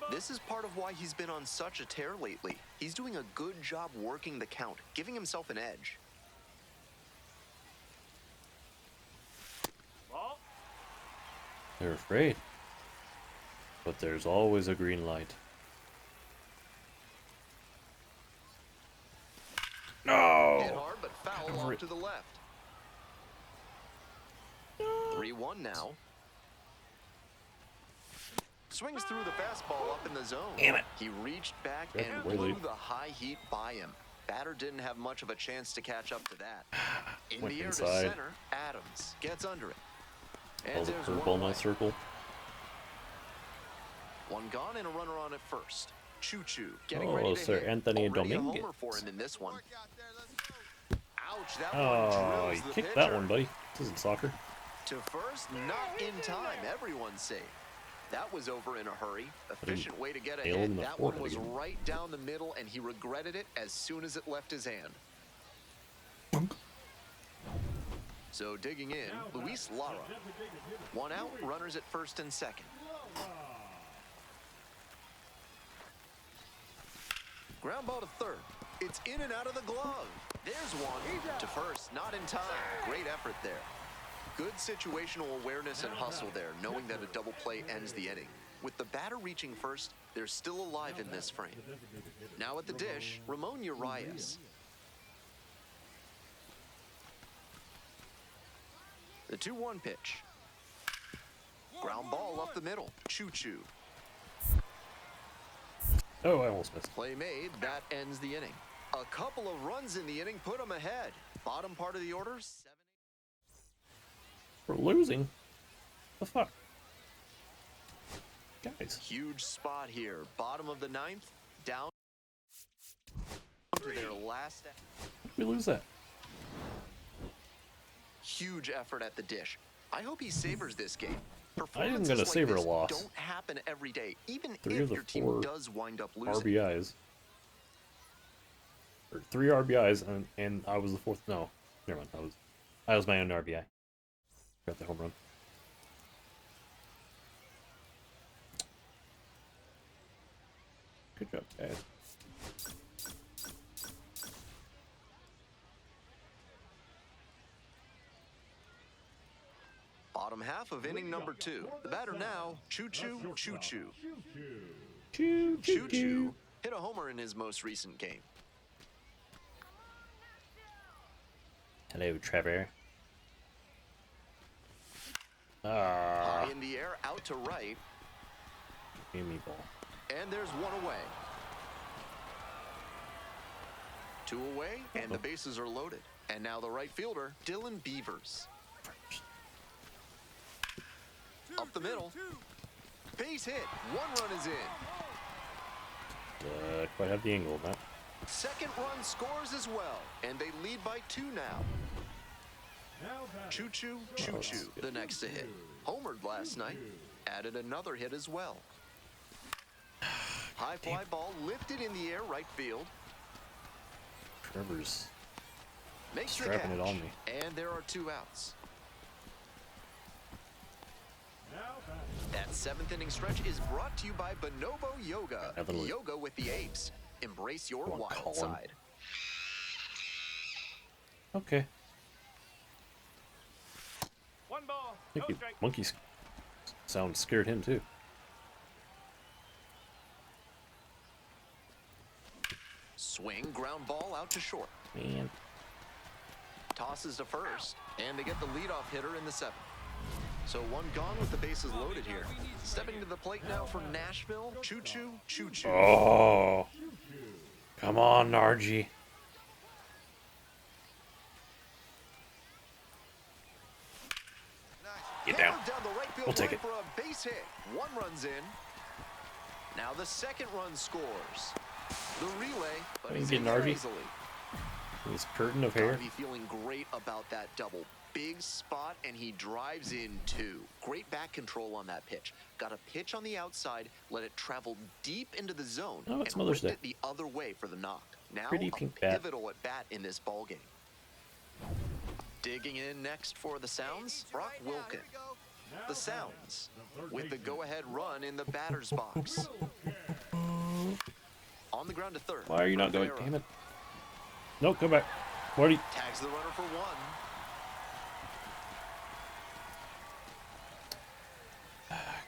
B: This is part of why he's been on such a tear lately. He's doing a good job working the count, giving himself an edge.
A: They're afraid. But there's always a green light.
B: Hit
A: No!
B: hard, but foul
A: Cover
B: off
A: it.
B: to the left. 3-1 now. Swings through the fastball up in the zone.
A: Damn it.
B: He reached back
A: Good
B: and
A: boy,
B: blew
A: Lee.
B: the high heat by him. Batter didn't have much of a chance to catch up to that. In
A: Went
B: the air
A: inside.
B: to center, Adams gets under it.
A: All
B: And
A: the
B: there's
A: curveball
B: one
A: in
B: away.
A: that circle.
B: One gone and a runner on at first. Choo getting
A: Oh,
B: ready to
A: Sir
B: hit.
A: Anthony
B: Already a
A: Dominguez.
B: homer for him in this one.
D: Work out there, let's go.
B: Ouch, that
A: Oh,
B: one
A: you
B: drills the
A: kicked that
B: pitcher.
A: one, buddy. This isn't soccer.
B: To first, not in time. Everyone's safe. That was over in a hurry. Efficient way to get
A: nail him in
B: ahead.
A: the
B: That one
A: forehead
B: was
A: again.
B: right down the middle, and he regretted it as soon as it left his hand. So digging in, Luis Lara. One out, runners at first and second. Ground ball to third. It's in and out of the glove. There's one. To first, not in time. Great effort there. Good situational awareness and hustle there, knowing that a double play ends the inning. With the batter reaching first, they're still alive in this frame. Now at the dish, Ramon Urias. The 2-1 pitch. Ground ball up the middle. Choo.
A: Oh, I almost missed.
B: Play made. That ends the inning. A couple of runs in the inning put them ahead. Bottom part of the order, 7.
A: We're losing. The fuck? Guys.
B: Huge spot here. Bottom of the ninth. Down to their last.
A: How did we lose that?
B: Huge effort at the dish. I hope he savors this game.
A: I am
B: Performances
A: gonna
B: like
A: savor a
B: this
A: loss.
B: don't happen every day, even
A: 3
B: if
A: of the
B: your team
A: 4
B: does wind up losing.
A: RBIs. Or 3 RBIs, and I was the 4th. No, never mind. I was my own RBI. Got the home run. Good job, guys.
B: Bottom half of inning number 2. The batter now, Choo.
A: Choo choo
B: Choo
A: choo.
B: hit a homer in his most recent game.
A: Hello, Trevor.
B: High in the air, out to right,
A: Give me ball.
B: and there's one away. 2 away, and the bases are loaded. And now the right fielder, Dylan Beavers. Up the middle. Base hit. 1 run is in.
A: Quite have the angle of that.
B: Second run scores as well, and they lead by 2 now. Choo, the next to hit. Homered last night. Added another hit as well. High fly ball lifted in the air, right field.
A: Trevor's
B: Makes the
A: strapping it
B: catch,
A: on me.
B: and there are 2 outs. That 7th inning stretch is brought to you by Bonobo Yoga.
A: Heavenly.
B: Yoga with the apes. Embrace your
A: Come on,
B: wild
A: Colin.
B: side.
A: Okay.
F: One ball.
A: I think
F: No
A: the
F: strike.
A: monkey sound scared him too.
B: Swing, ground ball out to short.
A: Man.
B: Tosses to first, and they get the leadoff hitter in the 7th. So 1 gone with the bases loaded here. Stepping to the plate now for Nashville, Choo.
A: Oh. Come on, Narji. Get down.
B: Hammered down the right field
A: We'll take
B: line
A: it.
B: for a base hit. 1 runs in. Now the 2nd run scores. The relay, but
A: He's
B: he's
A: getting
B: in there
A: Narji.
B: easily.
A: His curtain of
B: Gotta
A: hair.
B: be feeling great about that double. Big spot, and he drives in 2. Great back control on that pitch. Got a pitch on the outside, let it travel deep into the zone,
A: Oh, it's
B: and
A: Mother's
B: ripped
A: Day.
B: it the other way for the knock. Now
A: Pretty
B: a
A: pink bat.
B: pivotal at bat in this ball game. Digging in next for the Sounds, Brock Wilken. The Sounds with the go-ahead run in the batter's box. On the ground to third.
A: Why are you not going?
B: Rivera
A: Damn it. No, come back. What are you?
B: tags the runner for 1.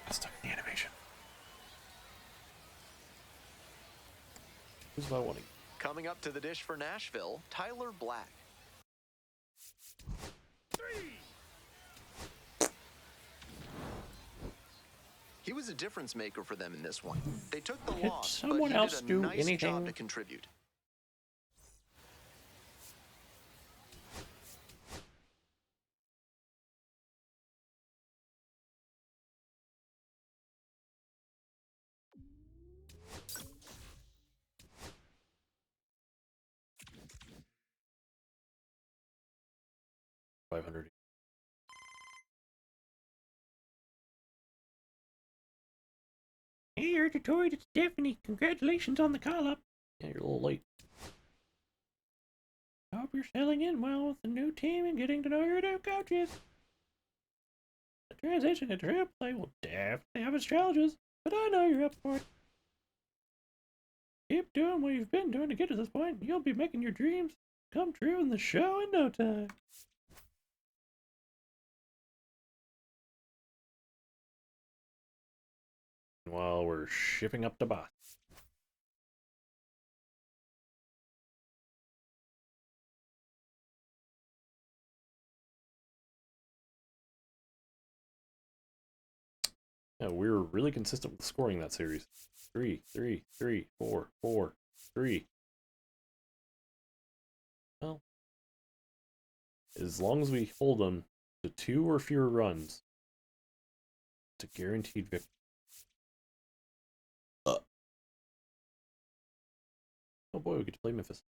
A: got stuck in the animation. Who's my wanting?
B: Coming up to the dish for Nashville, Tyler Black. He was a difference maker for them in this one. They took the
A: Could
B: loss, but
A: someone
B: he
A: else
B: did a
A: do
B: nice
A: anything?
B: job to contribute.
A: $500. Hey, Urgatoid, it's Stephanie. Congratulations on the call-up. Yeah, you're a little late. I hope you're settling in well with the new team and getting to know your new coaches. The transition to AAA will definitely have its challenges, but I know you're up for it. Keep doing what you've been doing to get to this point. You'll be making your dreams come true in the show in no time. While we're shipping up the boss. Yeah, we were really consistent with scoring that series. 3, 3, 3, 4, 4, 3. Well, as long as we hold them to 2 or fewer runs, it's a guaranteed victory. Oh boy, we get to play Memphis.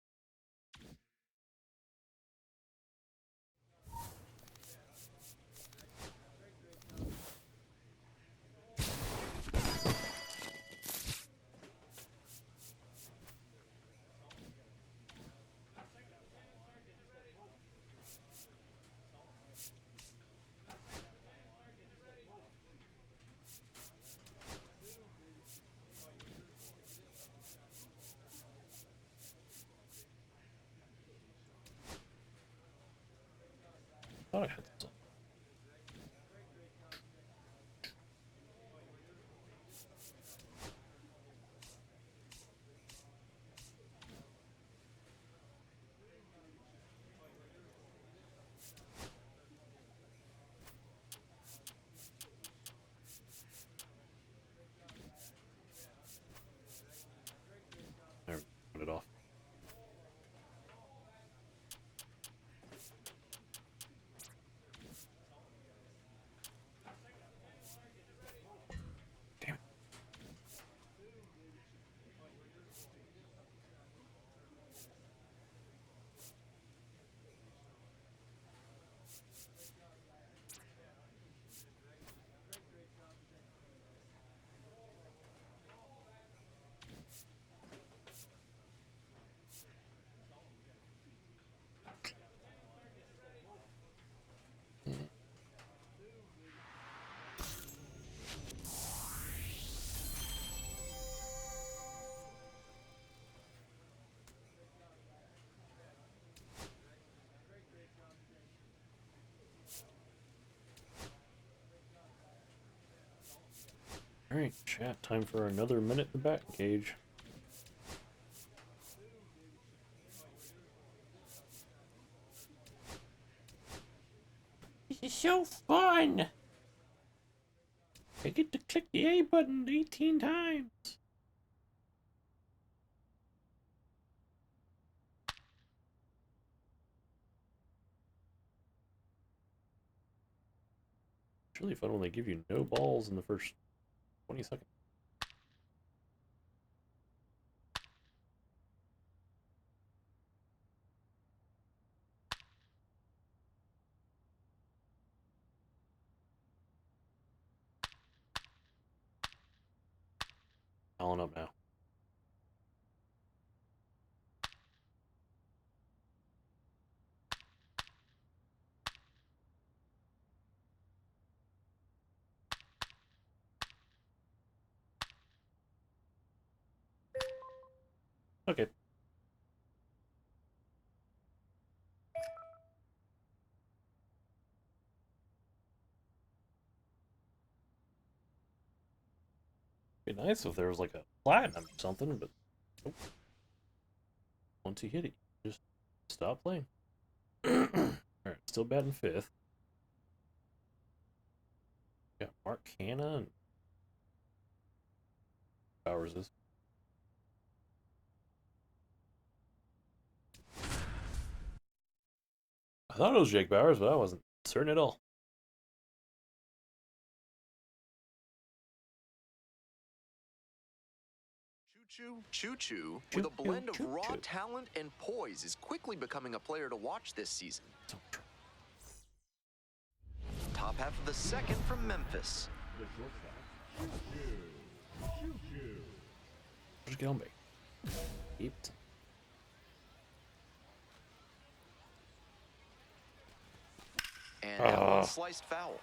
A: Thought I had this on. There, put it off. Damn it. Alright, chat, time for another minute in the batting cage. This is so fun! I get to click the A button 18 times. It's really fun when they give you no balls in the first 20 seconds. Calling up now. Okay. Be nice if there was like a platinum or something, but nope. Once you hit it, you just stop playing. Alright, still batting 5th. Got Mark Hanna and Bowers is. I thought it was Jake Bowers, but I wasn't certain at all.
B: Choo, with a blend of raw talent and poise, is quickly becoming a player to watch this season. Top half of the second from Memphis.
A: Just get on back. Keep it.
B: And that one sliced foul.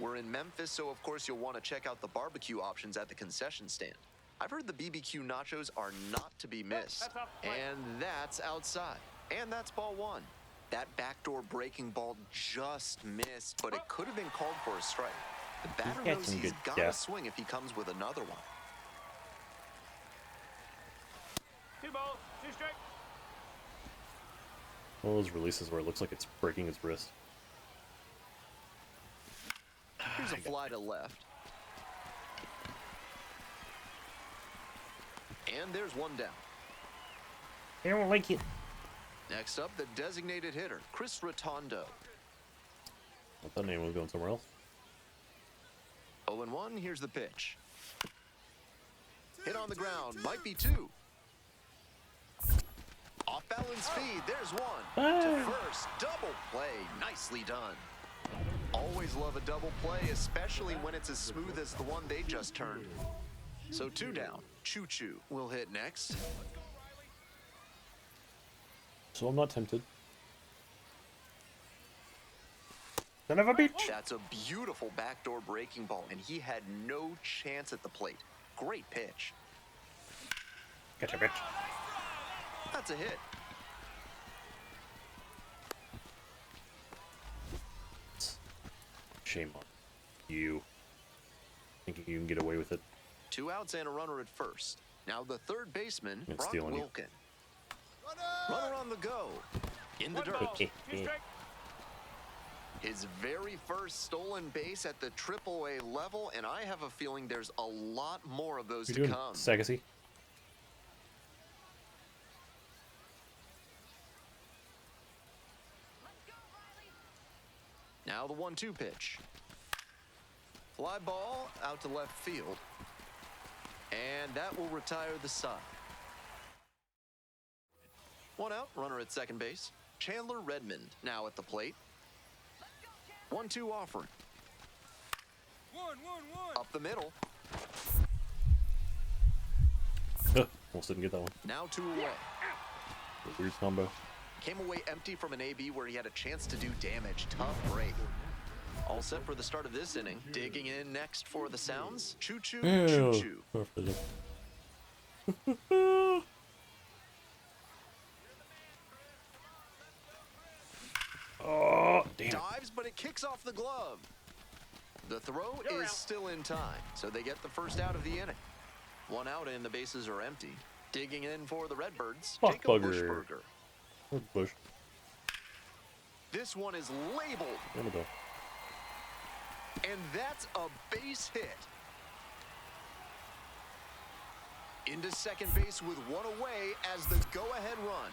B: We're in Memphis, so of course you'll want to check out the barbecue options at the concession stand. I've heard the BBQ nachos are not to be missed. And that's outside. And that's ball 1. That backdoor breaking ball just missed, but it could have been called for a strike. The batter knows he's got to swing if he comes with another one.
F: 2 balls, 2 strikes.
A: One of those releases where it looks like it's breaking his wrist.
B: Here's a fly to left. And there's one down.
A: I don't like it.
B: Next up, the designated hitter, Chris Rotondo.
A: I thought name was going somewhere else.
B: 0-1, here's the pitch. Hit on the ground, might be 2. Off balance feed, there's 1. To first, double play, nicely done. Always love a double play, especially when it's as smooth as the one they just turned. So 2 down. Choo will hit next.
A: So I'm not tempted. Son of a bitch!
B: That's a beautiful backdoor breaking ball, and he had no chance at the plate. Great pitch.
A: Gotcha, bitch.
B: That's a hit.
A: Shame on you. Thinking you can get away with it.
B: 2 outs and a runner at first. Now the third baseman,
A: It's
B: Brock
A: stealing you.
B: Wilkin. Runner on the go. In the dirt.
F: Ball, 2 strikes.
B: His very first stolen base at the AAA level, and I have a feeling there's a lot more of those
A: What
B: to
A: are you doing,
B: come.
A: Sagasy?
B: Now the 1-2 pitch. Fly ball out to left field. And that will retire the side. 1 out, runner at second base. Chandler Redmond now at the plate. 1-2 offering.
F: 1.
B: Up the middle.
A: Almost didn't get that one.
B: Now 2 away.
A: Weird combo.
B: Came away empty from an AB where he had a chance to do damage. Tough break. All set for the start of this inning. Digging in next for the sounds. Choo.
A: Oh, damn.
B: Dives, but it kicks off the glove. The throw is still in time, so they get the first out of the inning. 1 out and the bases are empty. Digging in for the Redbirds, Jacob
A: Bushburger.
B: Bushberger.
A: Bush.
B: This one is labeled,
A: There we go.
B: and that's a base hit. Into second base with 1 away as the go-ahead run.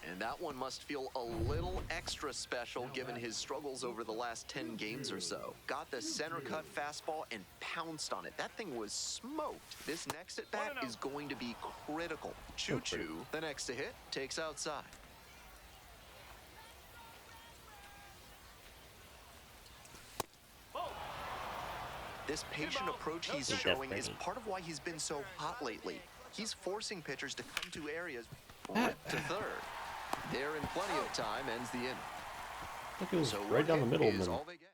B: And that one must feel a little extra special given his struggles over the last 10 games or so. Got the center cut fastball and pounced on it. That thing was smoked. This next at bat is going to be critical. Choo, the next to hit, takes outside. This patient approach he's showing is part of why he's been so hot lately. He's forcing pitchers to come to areas right to third. They're in plenty of time, ends the inning.
A: I think it was
B: So
A: right down the middle.
B: is
A: And then
B: all they get.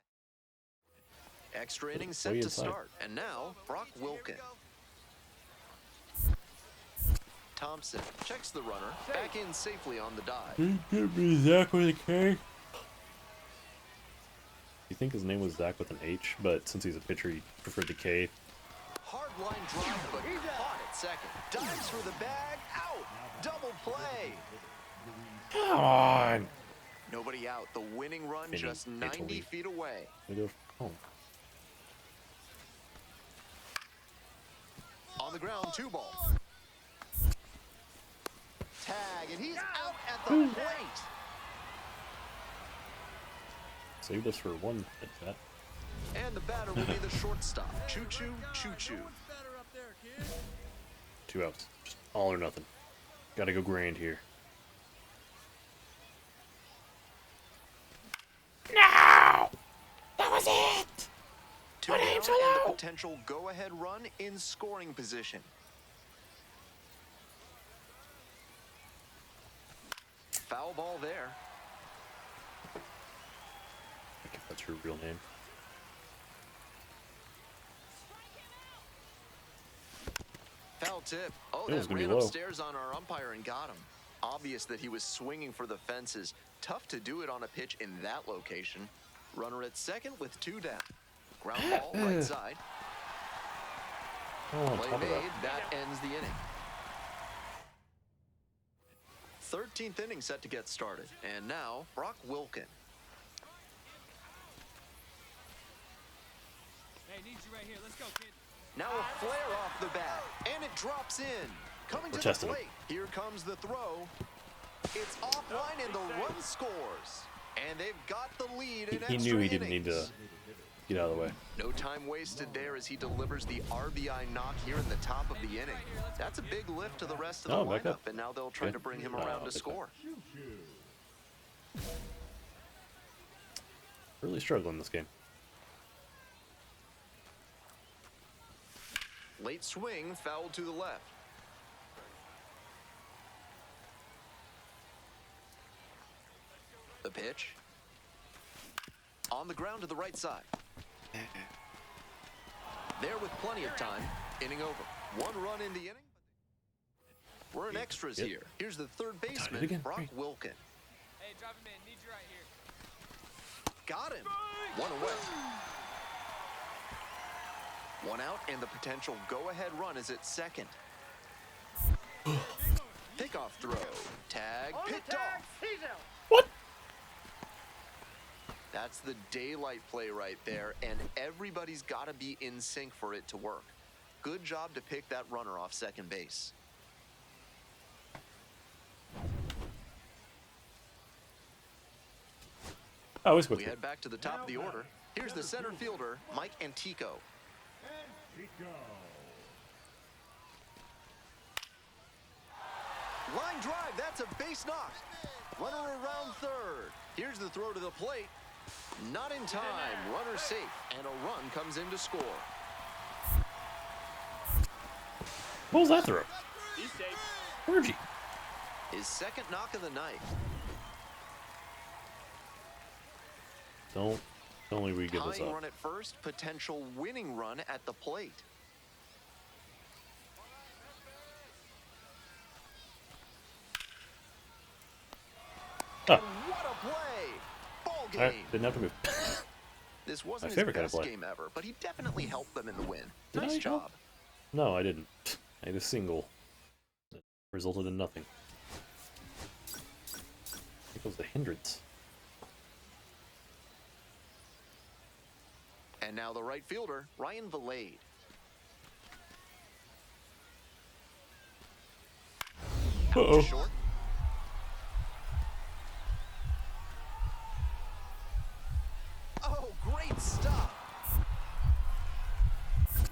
B: Extra inning
A: way
B: set to
A: inside.
B: start. And now, Brock Wilkin. Thompson checks the runner, back in safely on the dive.
A: Can you get me Zach with a K? You think his name was Zach with an H, but since he's a pitcher, he preferred the K.
B: Hard line drive, but caught at second. Dives for the bag. Out. Double play.
A: Come on!
B: Nobody out. The winning run
A: Inning,
B: just 90
A: Italy.
B: feet away.
A: We go home.
B: On the ground, 2 ball. Tag, and he's out at the plate.
A: Saved us for one at that.
B: And the batter will be the shortstop. Choo, choo, choo, choo.
A: 2 outs. Just all or nothing. Gotta go grand here. No! That was it!
B: 2
A: My
B: down,
A: name's
B: and
A: allowed.
B: the potential go-ahead run in scoring position. Foul ball there.
A: I think that's your real name.
B: Foul tip. Oh,
A: It was
B: that
A: gonna be
B: ran
A: low.
B: upstairs on our umpire and got him. Obvious that he was swinging for the fences. Tough to do it on a pitch in that location. Runner at second with 2 down. Ground ball, right side.
A: I don't want to
B: Play
A: talk about
B: made. That ends the inning. 13th inning set to get started. And now, Brock Wilken.
F: Hey, need you right here. Let's go, kid.
B: Now a flare off the bat, and it drops in. Coming
A: We're
B: to the
A: testing him.
B: plate. Here comes the throw. It's offline, and the run scores. And they've got the lead in
A: He
B: extra
A: knew he didn't need to
B: innings.
A: get out of the way.
B: No time wasted there as he delivers the RBI knock here in the top of the inning. That's a big lift to the rest of the
A: Oh, back
B: lineup,
A: up.
B: and now they'll try
A: Okay.
B: to bring him
A: Oh,
B: around to
A: back up.
B: score.
A: Really struggling this game.
B: Late swing, fouled to the left. The pitch. On the ground to the right side. There with plenty of time. Inning over. 1 run in the inning. We're in extras
A: Yep.
B: here. Here's the third
A: it
B: baseman,
A: again.
B: Brock
A: Great.
B: Wilken.
F: Hey, drop him in. Need you right here.
B: Got him. 1 away. 1 out, and the potential go-ahead run is at second. Pickoff throw. Tag. Picked off.
A: What?
B: That's the daylight play right there, and everybody's got to be in sync for it to work. Good job to pick that runner off second base.
A: I always go
B: We head back to the top of the order. Here's the center fielder, Mike Antico. Line drive, that's a base knock. Runner around third. Here's the throw to the plate. Not in time. Runner safe, and a run comes in to score.
A: What was that throw?
F: He's safe.
A: Where'd you?
B: His second knock of the night.
A: Don't only we give this
B: Tying
A: up.
B: run at first, potential winning run at the plate.
A: Huh.
B: What a play! Ball
A: I
B: game.
A: didn't have to move.
B: This wasn't his
A: favorite kind of
B: best
A: play.
B: game ever, but he definitely helped them in the win.
A: Did
B: Nice
A: I
B: job.
A: help? No, I didn't. I had a single that resulted in nothing. It was the hindrance.
B: And now the right fielder, Ryan Valade. Out
A: Uh-oh.
B: to short. Oh, great stop.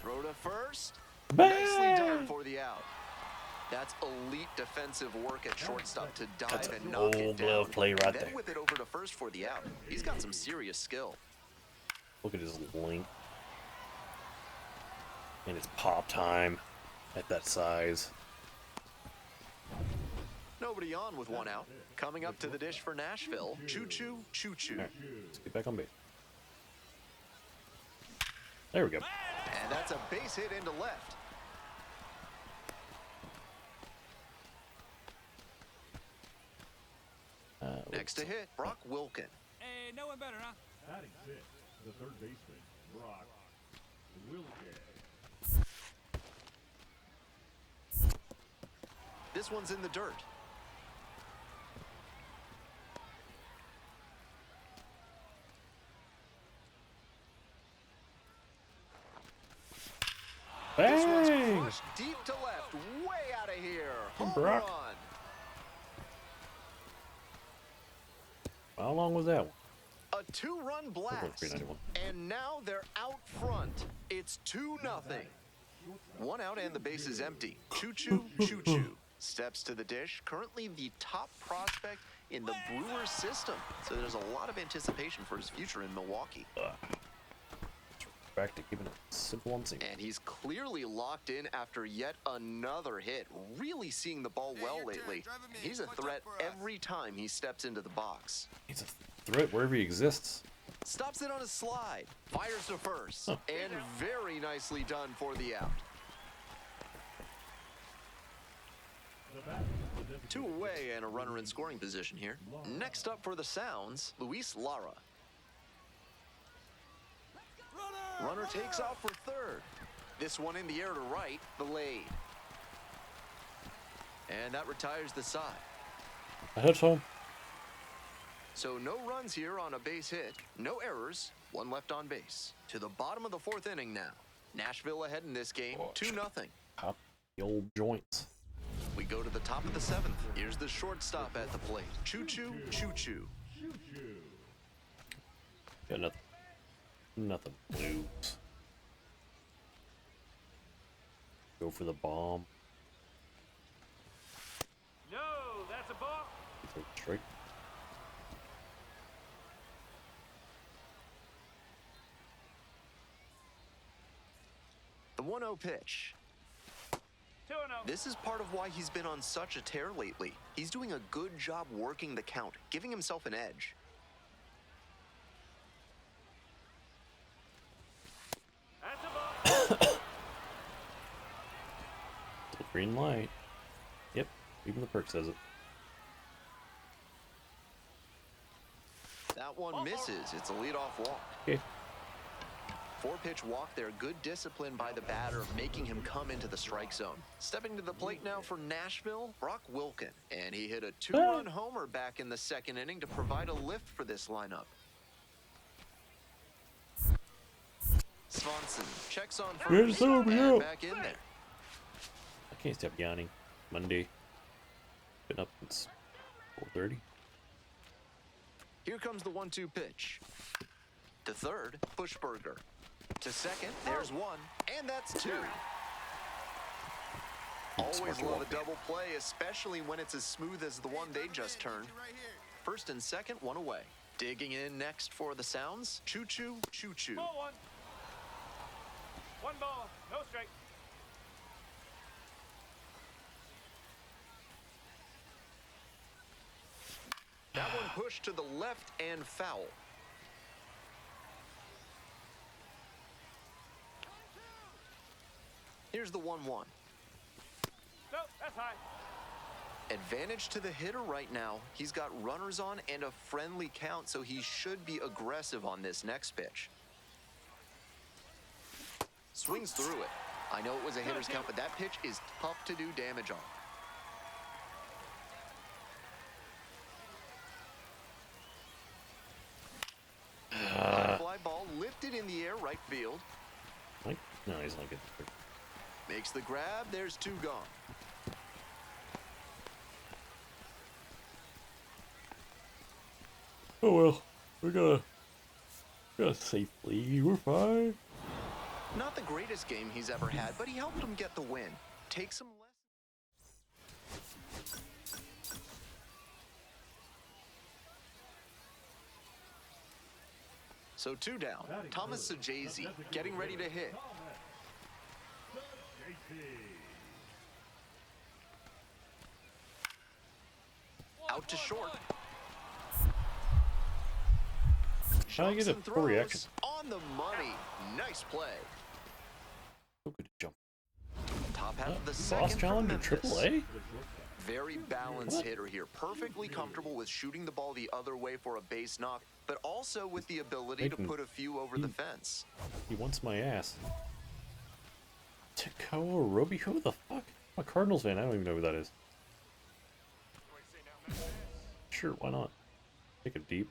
B: Throw to first. Nicely done for the out. That's elite defensive work at shortstop to dive
A: That's
B: and
A: an
B: knock it
A: old
B: down.
A: glove play right
B: and then
A: there.
B: whip it over to first for the out. He's got some serious skill.
A: Look at his length. And it's pop time at that size.
B: Nobody on with 1 out. Coming up to the dish for Nashville, Choo Choo, Choo Choo.
A: Alright, let's get back on base. There we go.
B: And that's a base hit into left. Next to hit, Brock Wilken.
F: Hey, no one better, huh?
B: This one's in the dirt. This one's
A: Bang!
B: crushed deep to left, way out of here.
A: Come
B: Home
A: Brock.
B: run.
A: How long was that one?
B: A two-run blast.
A: 391.
B: And now they're out front. It's 2-0. One out and the base is empty. Choo Choo, Choo Choo steps to the dish. Currently the top prospect in the Brewers system. So there's a lot of anticipation for his future in Milwaukee.
A: Back to keeping it simple and simple.
B: And he's clearly locked in after yet another hit. Really seeing the ball well lately. He's a threat every time he steps into the box.
A: He's a threat wherever he exists.
B: Stops it on a slide. Fires to first.
A: Huh.
B: And very nicely done for the out. 2 away and a runner in scoring position here. Next up for the Sounds, Luis Lara. Runner takes off for third. This one in the air to right, the lead. And that retires the side.
A: I head home.
B: So no runs here on a base hit, no errors, one left on base. To the bottom of the 4th inning now. Nashville ahead in this game, 2-0.
A: Pop the old joints.
B: We go to the top of the 7th. Here's the shortstop at the plate. Choo Choo, Choo Choo.
A: Got nothing. Nothing. Lose. Go for the bomb.
F: No, that's a ball.
A: Take a strike.
B: The 1-0 pitch.
F: 2-0.
B: This is part of why he's been on such a tear lately. He's doing a good job working the count, giving himself an edge.
F: That's a ball.
A: Still green light. Yep, even the perk says it.
B: That one misses. It's a leadoff walk.
A: Okay.
B: 4-pitch walk there. Good discipline by the batter, making him come into the strike zone. Stepping to the plate now for Nashville, Brock Wilken. And he hit a 2-run homer back in the 2nd inning to provide a lift for this lineup. Swanson checks on first and back in there.
A: I can't stop yawning. Monday. Been up since 4:30.
B: Here comes the 1-2 pitch. To third, Bushberger. To second, there's one, and that's 2. Always love a double play, especially when it's as smooth as the one they just turned. First and second, 1 away. Digging in next for the Sounds, Choo Choo, Choo Choo.
F: Ball 1. 1 ball, no strike.
B: That one pushed to the left and foul. Here's the 1-1.
F: No, that's high.
B: Advantage to the hitter right now. He's got runners on and a friendly count, so he should be aggressive on this next pitch. Swings through it. I know it was a hitter's count, but that pitch is tough to do damage on. Fly ball lifted in the air, right field.
A: Like, no, he's not getting it.
B: Makes the grab. There's 2 gone.
A: Oh well, we got a safe lead. We're fine.
B: Not the greatest game he's ever had, but he helped him get the win. Take some lessons. So 2 down. Thomas Sajazi getting ready to hit. Out to short.
A: How do I get a full reaction?
B: On the money. Nice play.
A: So good to jump.
B: Top half of the
A: Boss
B: second.
A: challenge
B: from
A: in
B: Memphis.
A: AAA?
B: Very balanced hitter here, perfectly comfortable with shooting the ball the other way for a base knock, but also with the ability to put a few over the fence.
A: He wants my ass. Takoa Roby? Who the fuck? I'm a Cardinals fan. I don't even know who that is. Sure, why not? Take it deep.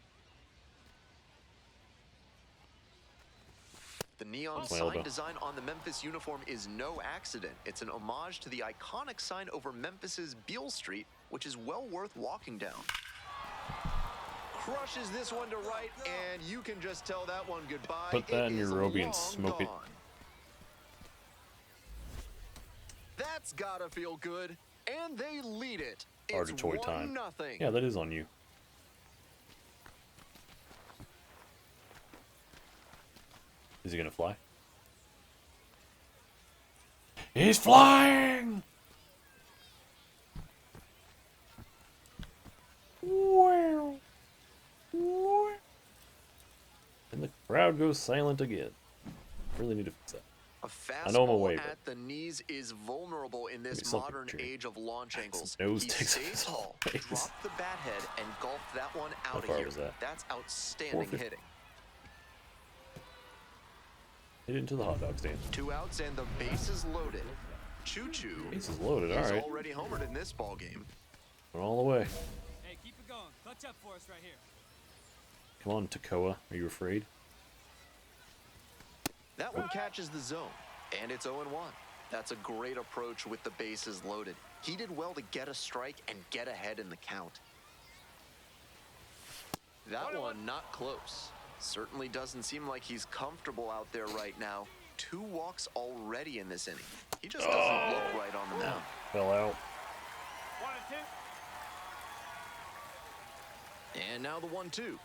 B: The neon sign design on the Memphis uniform is no accident. It's an homage to the iconic sign over Memphis's Beale Street, which is well worth walking down. Crushes this one to right, and you can just tell that one goodbye.
A: Put that in your Roby and smoke it.
B: That's gotta feel good, and they lead it. It's
A: Argatoy time.
B: 1-0.
A: Yeah, that is on you. Is he gonna fly? He's flying! Wow. Wow. And the crowd goes silent again. Really need to fix that.
B: A
A: I know I'm
B: fastball
A: away,
B: at the knees is vulnerable in this
A: something,
B: modern
A: Jimmy.
B: age of launch angles.
A: nose
B: He
A: takes
B: stayed
A: his
B: tall,
A: face.
B: dropped the bat head, and golfed that one
A: How
B: out
A: far
B: of here.
A: was that?
B: That's outstanding
A: 450.
B: hitting.
A: Hit into the hot dog stand.
B: 2 outs and the bases loaded. Choo Choo
A: Base is loaded,
B: is
A: alright.
B: already homered in this ball game.
A: We're all the way.
F: Hey, keep it going. Clutch up for us right here.
A: Come on, Takoa. Are you afraid?
B: That one catches the zone, and it's 0-1. That's a great approach with the bases loaded. He did well to get a strike and get ahead in the count. That one not close. Certainly doesn't seem like he's comfortable out there right now. 2 walks already in this inning. He just doesn't look right on the mound.
A: Fell out.
F: 1-2.
B: And now the 1-2.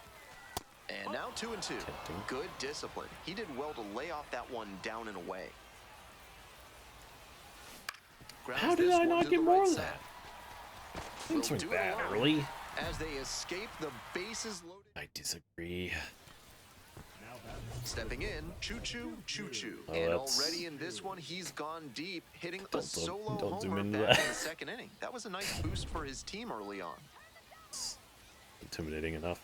B: And now 2-2.
A: Tempting.
B: Good discipline. He did well to lay off that one down and away. Grounds
A: How did
B: this
A: I
B: one
A: not
B: to
A: get
B: the
A: more
B: right
A: of
B: side.
A: that? Didn't
B: Will
A: swing
B: do it
A: bad
B: alone
A: early.
B: As they escape the bases loaded.
A: I disagree.
B: Stepping in, Choo Choo, Choo Choo.
A: Oh,
B: And
A: that's-
B: already in this one, he's gone deep, hitting a
A: Don't
B: solo
A: zoom
B: homer
A: into
B: back
A: that.
B: in the second inning. That was a nice boost for his team early on.
A: It's intimidating enough.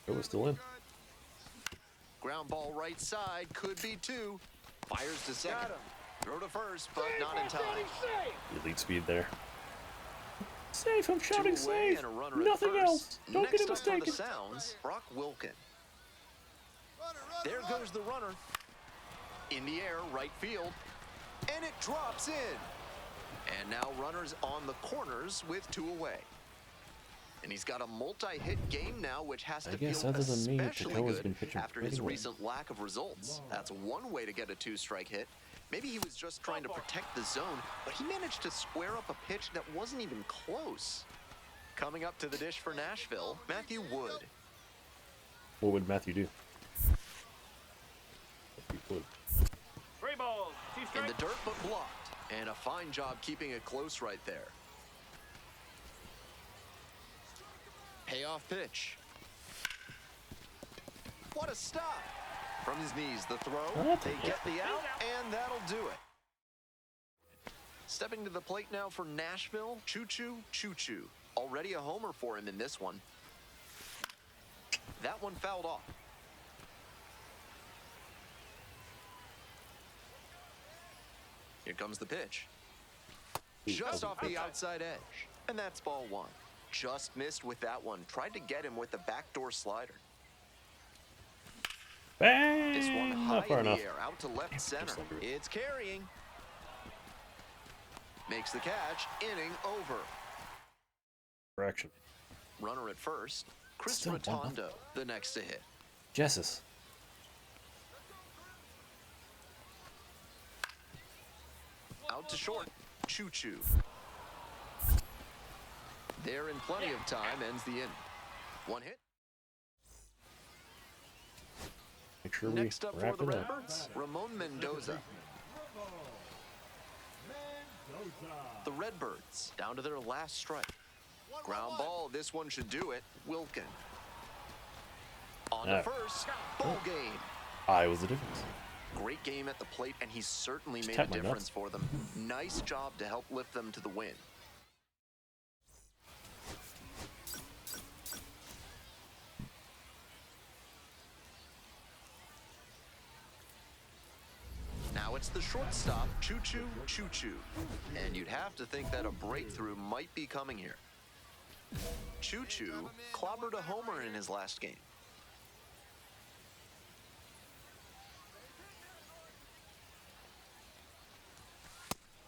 A: Oh, we're still in.
B: Ground ball right side, could be 2. Fires to second. Throw to first, but not in time.
A: Elite speed there. Safe, I'm
B: 2
A: shouting
B: away
A: safe.
B: and a runner at
A: Nothing
B: first.
A: else. Don't
B: Next
A: get it
B: up for the
A: mistaken.
B: Sounds, Brock Wilkin. There goes the runner. In the air, right field. And it drops in. And now runners on the corners with 2 away. And he's got a multi-hit game now, which has
A: I
B: to
A: guess
B: feel
A: other than me,
B: especially
A: Takoa's
B: good
A: been pitching
B: after his
A: pretty well.
B: recent lack of results. That's one way to get a 2-strike hit. Maybe he was just trying to protect the zone, but he managed to square up a pitch that wasn't even close. Coming up to the dish for Nashville, Matthew Wood.
A: What would Matthew do? He would.
F: 3 balls. 2
B: In
F: strikes.
B: the dirt, but blocked. And a fine job keeping it close right there. Payoff pitch. What a stop. From his knees, the throw.
A: That's
B: They
A: okay.
B: get the out, and that'll do it. Stepping to the plate now for Nashville, Choo Choo, Choo Choo. Already a homer for him in this one. That one fouled off. Here comes the pitch. Just off the outside edge. And that's ball 1. Just missed with that one. Tried to get him with the backdoor slider.
A: Bang!
B: This one high
A: Not far
B: in
A: enough.
B: the air, out to left center.
A: just under it.
B: It's carrying. Makes the catch. Inning over.
A: Correction.
B: Runner at first. Chris
A: Still 1-0.
B: Rotondo, the next to hit.
A: Jessus.
B: Out to short. Choo Choo. There in plenty of time, ends the inning. 1 hit.
A: Make sure
B: Next
A: we
B: up for
A: wrap
B: the
A: it up.
B: Redbirds, Ramon Mendoza. The Redbirds down to their last strike. Ground ball, this one should do it. Wilkin. On to
A: Ah.
B: first. Ball game.
A: I was the difference.
B: Great game at the plate, and he's certainly
A: Just
B: made a
A: tap my
B: difference
A: nuts.
B: for them. Nice job to help lift them to the win. it's the shortstop, Choo Choo. And you'd have to think that a breakthrough might be coming here. Choo clobbered a homer in his last game.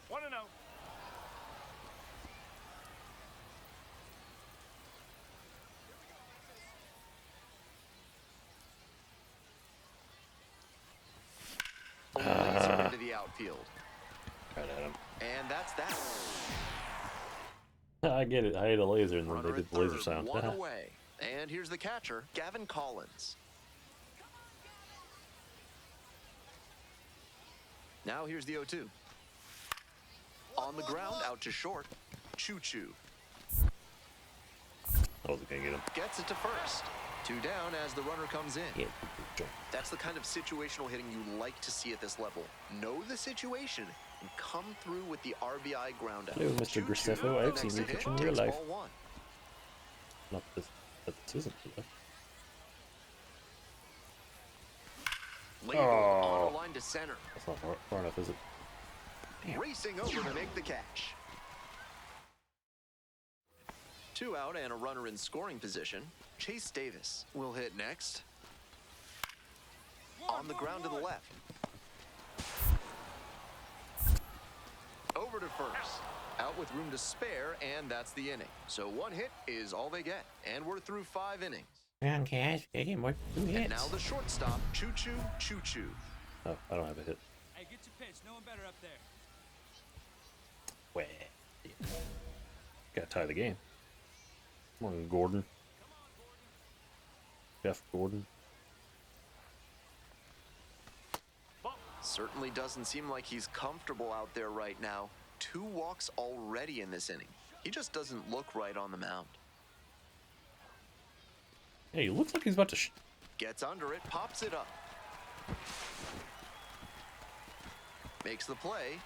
F: One and out.
B: Laser into the outfield.
A: Right at him.
B: And that's that.
A: I get it. I hate a laser, and then
B: Runner
A: they did
B: at
A: the laser
B: third,
A: sound.
B: one away. And here's the catcher, Gavin Collins. Now here's the 0-2. On the ground, out to short. Choo.
A: I wasn't gonna get him.
B: Gets it to first. 2 down as the runner comes in.
A: Yeah.
B: That's the kind of situational hitting you like to see at this level. Know the situation and come through with the RBI ground out.
A: Hello, Mr. Graceffo. I've seen you pitch in real life. Not this. But this isn't real life.
B: Label
A: Oh.
B: on the line to center.
A: That's not far enough, is it? Damn.
B: Racing over to make the catch. 2 out and a runner in scoring position. Chase Davis will hit next. On the ground to the left. Over to first. Out with room to spare, and that's the inning. So 1 hit is all they get. And we're through 5 innings.
A: Man, cash, getting more 2 hits.
B: And now the shortstop, Choo Choo.
A: Oh, I don't have a hit.
F: Hey, get your pitch. No one better up there.
A: Well, gotta tie the game. Come on, Gordon. Jeff Gordon.
B: Certainly doesn't seem like he's comfortable out there right now. 2 walks already in this inning. He just doesn't look right on the mound.
A: Hey, he looks like he's about to.
B: Gets under it, pops it up. Makes the play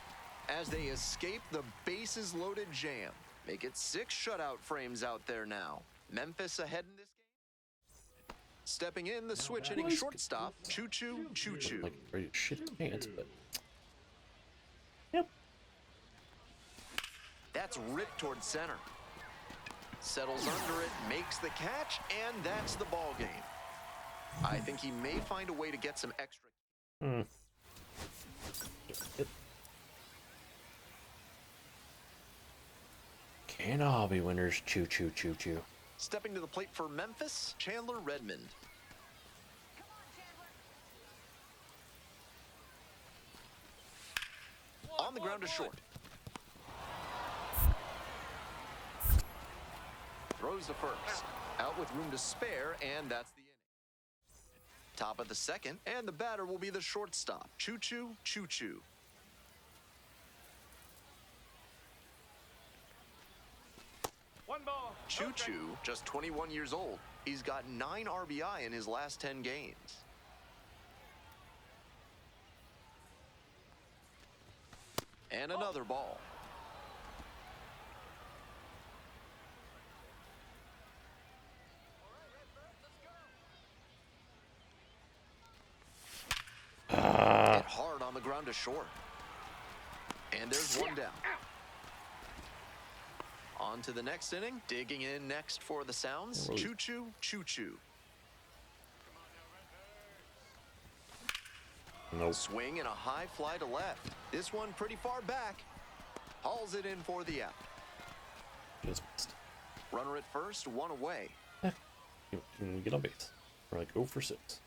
B: as they escape the bases loaded jam. Make it 6 shutout frames out there now. Memphis ahead in this game. Stepping in, the switch hitting shortstop, Choo Choo.
A: Like, ready to shit his pants, but. Yep.
B: That's ripped towards center. Settles under it, makes the catch, and that's the ball game. I think he may find a way to get some extra.
A: Can't all be winners. Choo.
B: Stepping to the plate for Memphis, Chandler Redmond. On the ground to short. Throws the first. Out with room to spare, and that's the inning. Top of the second, and the batter will be the shortstop, Choo Choo.
F: One ball.
B: Choo, just 21 years old. He's got 9 RBI in his last 10 games. And another ball. Hit hard on the ground to short. And there's 1 down. On to the next inning. Digging in next for the Sounds. Choo Choo.
A: Nope.
B: Swing and a high fly to left. This one pretty far back. Hauls it in for the out.
A: Just missed.
B: Runner at first, 1 away.
A: You can get on base. We're like 0 for 6.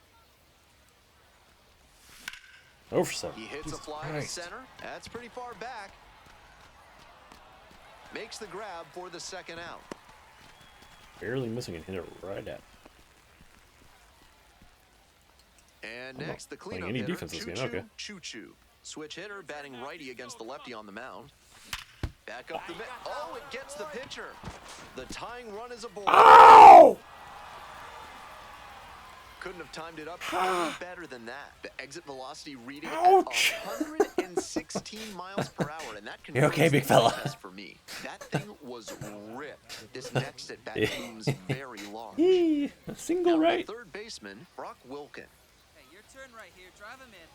A: 0 for 7.
B: He hits
A: Jesus
B: a fly
A: Christ.
B: to center. That's pretty far back. Makes the grab for the second out.
A: Barely missing and hit it right at.
B: And
A: I'm
B: next, the
A: not playing
B: cleanup
A: any
B: hitter,
A: defense this game, okay.
B: Choo. Switch hitter, batting righty against the lefty on the mound. Back up the mitt. Oh, it gets the pitcher. The tying run is aboard.
A: Ow!
B: Couldn't have timed it up any better than that. The exit velocity reading
A: Ouch.
B: at 116 miles per hour, and that
A: You okay, big fella?
B: for me. That thing was ripped. This next at bat looms very large.
A: Yee, a single
B: Now,
A: right.
B: the third baseman, Brock Wilkin.
D: Hey, your turn right here. Drive him in.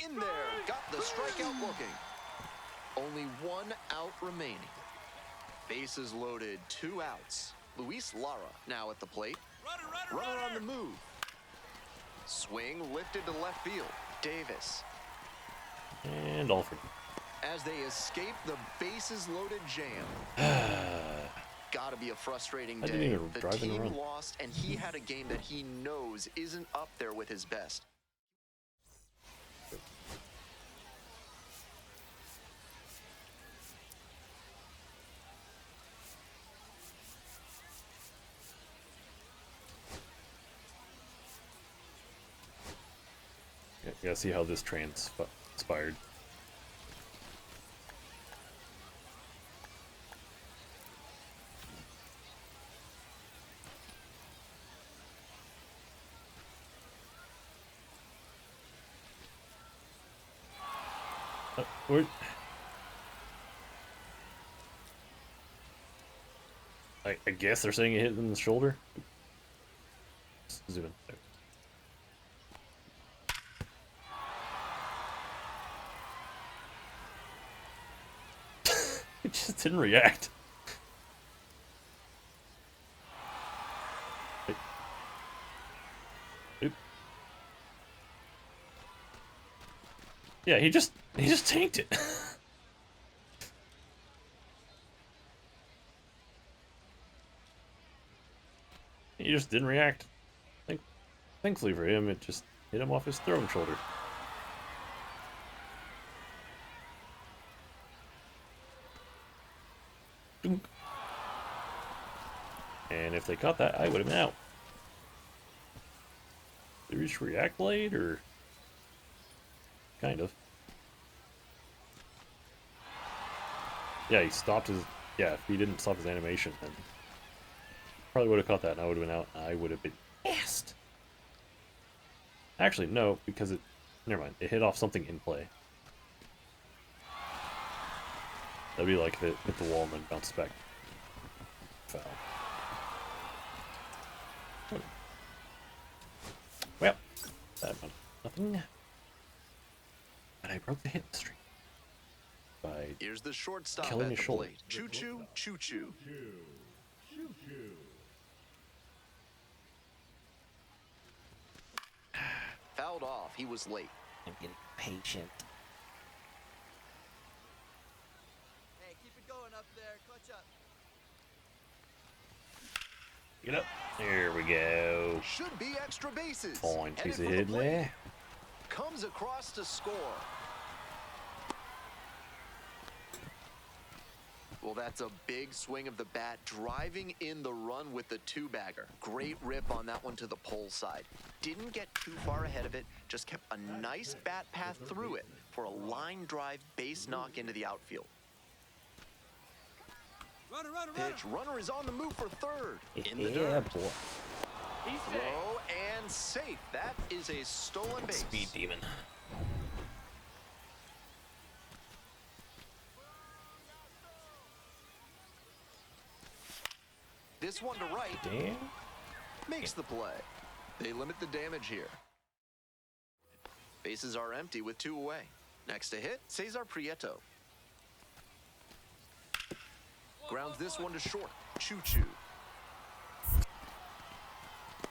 B: In there, got the strikeout looking. Only 1 out remaining. Bases loaded, 2 outs. Luis Lara now at the plate. Runner on the move. Swing lifted to left field. Davis.
A: And Alfred.
B: As they escape the bases loaded jam. Gotta be a frustrating
A: I didn't
B: day.
A: even
B: The
A: drive in a
B: team
A: run.
B: lost, and he had a game that he knows isn't up there with his best.
A: Yeah, you gotta see how this transpired. Where? I guess they're saying it hit him in the shoulder. Zoom in. There. It just didn't react. Oop. Yeah, he just tanked it. He just didn't react. Thankfully for him, it just hit him off his throwing shoulder. Dunk. And if they caught that, I would have been out. Did he just react late, or kind of? Yeah, he stopped his. Yeah, if he didn't stop his animation, then probably would have caught that, and I would have been out. I would have been asked. Actually, no, because it. Never mind. It hit off something in play. That'd be like if it hit the wall and then bounced back. Foul. Well, that meant nothing. But I broke the hit streak by
B: Here's the shortstop
A: killing
B: at
A: his
B: the
A: shoulder.
B: plate. Choo-choo, choo-choo. Fouled off. He was late.
G: I'm getting patient.
D: Hey, keep it going up there. Clutch up.
A: Get up. There we go.
B: Should be extra bases.
A: Fine
B: Headed
A: piece
B: for
A: of
B: the
A: hit
B: plate.
A: there.
B: Comes across to score. Well, that's a big swing of the bat, driving in the run with the 2-bagger. Great rip on that one to the pole side. Didn't get too far ahead of it, just kept a nice bat path through it for a line drive base knock into the outfield.
D: Runner, runner,
B: Pitch, runner is on the move for third. In the
A: Yeah,
B: dirt.
A: boy.
F: He's safe.
B: Throw and safe. That is a stolen base.
A: Speed demon.
B: This one to right
A: Damn.
B: makes the play. They limit the damage here. Bases are empty with 2 away. Next to hit, Cesar Prieto. Grounds this one to short. Choo-choo.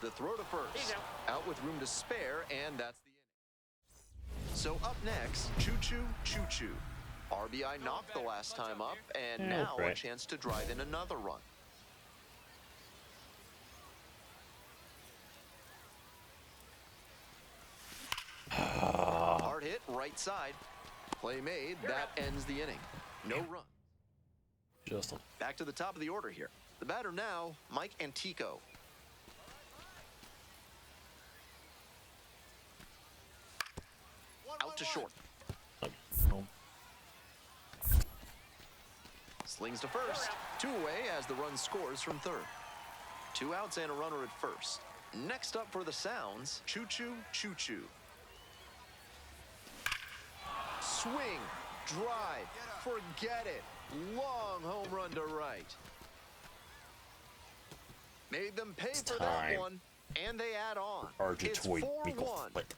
B: The throw to first. Out with room to spare, and that's the inning. So up next, choo-choo, choo-choo. RBI knocked the last time up, and
A: Yeah,
B: now a
A: right.
B: chance to drive in another run. Hard hit, right side. Play made, that ends the inning. No run.
A: Just on.
B: Back to the top of the order here. The batter now, Mike Antico. Out to short.
A: Home.
B: Slings to first. 2 away as the run scores from third. 2 outs and a runner at first. Next up for the Sounds, choo-choo, choo-choo. Swing, drive, forget it. Long home run to right. Made them pay
A: It's
B: for that
A: time.
B: one, and they add on. It's
A: Argentinoid
B: 4-1.
A: Mickle Flip.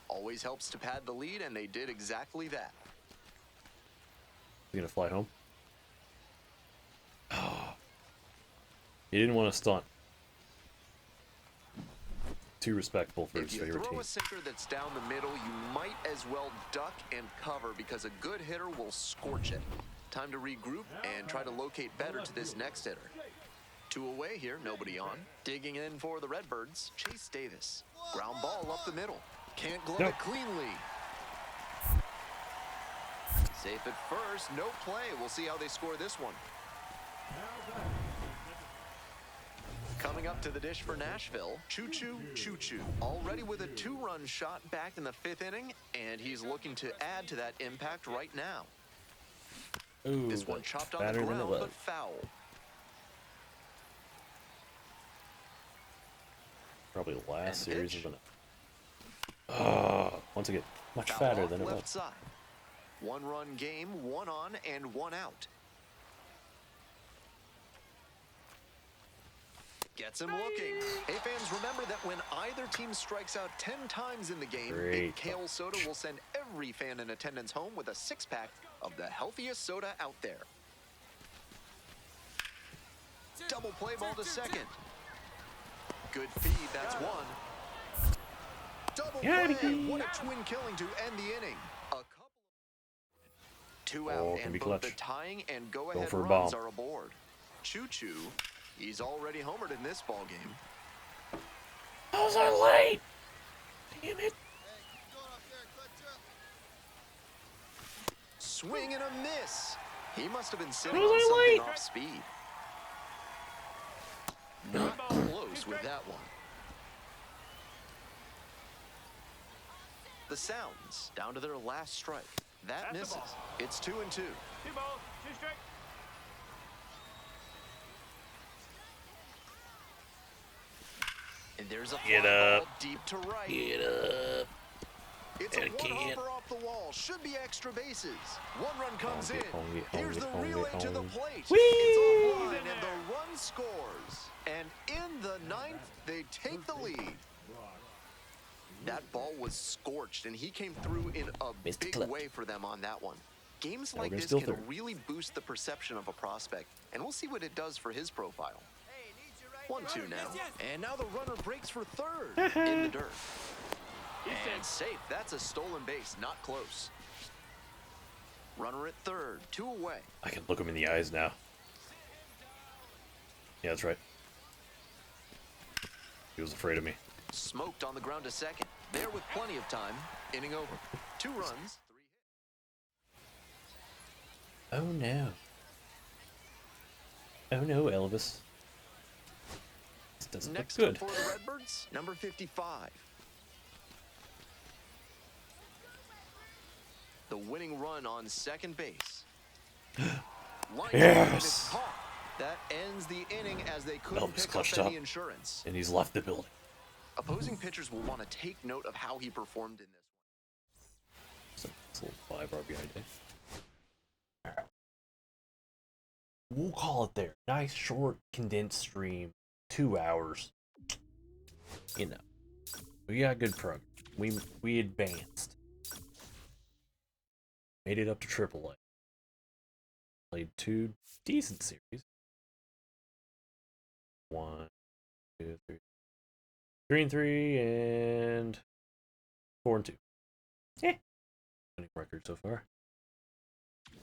B: Always helps to pad the lead, and they did exactly that.
A: He's gonna fly home. Oh. He didn't want to stunt. Too respectful for his
B: If you
A: favorite
B: throw
A: team.
B: a sinker that's down the middle, you might as well duck and cover because a good hitter will scorch it. Time to regroup and try to locate better to this next hitter. 2 away here, nobody on. Digging in for the Redbirds, Chase Davis. Ground ball up the middle. Can't glove
A: Nope.
B: it cleanly. Safe at first, no play. We'll see how they score this one. Coming up to the dish for Nashville, Choo, already with a 2-run shot back in the 5th inning, and he's looking to add to that impact right now.
A: Ooh,
B: This one
A: that's
B: chopped on the
A: better than it
B: ground,
A: was.
B: but foul.
A: Probably the last
B: And
A: series
B: pitch.
A: of an. Once again, much
B: Foul
A: fatter
B: off
A: than it
B: left
A: was.
B: side. 1-run game, 1 on and 1 out. Gets him looking. Hey fans, remember that when either team strikes out 10 times in the game,
A: Great.
B: Big Kale Soda will send every fan in attendance home with a 6-pack of the healthiest soda out there. Double play ball to second. Good feed, that's 1. Double play, what a twin killing to end the inning. A couple 2 out,
A: Oh, can
B: and
A: be
B: both the
A: clutch.
B: tying and go-ahead
A: for a
B: runs
A: bomb.
B: are aboard. Choo, he's already homered in this ball game.
A: I was late. Damn it.
B: Swing and a miss. He must have been sitting
A: How was
B: on
A: I
B: something
A: late?
B: off speed. Not close with that one. The Sounds down to their last strike. That misses. It's 2-2.
F: 2 balls, 2 strikes.
B: And there's a
A: Get
B: fly
A: up.
B: ball deep to right.
A: Get up.
B: It's a
A: Ed can't.
B: one-hopper off the wall. Should be extra bases. 1 run comes in.
A: Honky, honky,
B: Here's the
A: honky,
B: relay to the
A: honky.
B: plate.
A: Whee!
B: It's offline, and the run scores. And in the 9th, they take the lead. That ball was scorched, and he came through in a
A: Missed the
B: big
A: clip.
B: way for them on that one. Games
A: Now we're
B: like
A: gonna
B: this
A: steal
B: can
A: third.
B: really boost the perception of a prospect, and we'll see what it does for his profile.
D: Hey, need you right
B: 1-2 now.
D: Yes, yes.
B: And now the runner breaks for third in the dirt. And safe. That's a stolen base, not close. Runner at third, 2 away.
A: I can look him in the eyes now. Yeah, that's right. He was afraid of me.
B: Smoked on the ground to second. There with plenty of time. Inning over. 2 runs, 3 hits.
A: Oh no. Oh no, Elvis. This doesn't
B: Next
A: look
B: up
A: good.
B: for the Redbirds, number 55. The winning run on second base. Line
A: Yes!
B: and it's caught. That ends the inning as they couldn't
A: Elvis
B: pick up
A: clutched
B: any
A: up.
B: insurance.
A: And he's left the building.
B: Opposing pitchers will want to take note of how he performed in this one.
A: So it's a little 5 RBI day. Alright. We'll call it there. Nice, short, condensed stream. 2 hours. You know. We got good progress. We advanced. Made it up to AAA. Played 2 decent series. 1, 2, 3. 3-3 and 4-2. Eh. Winning record so far.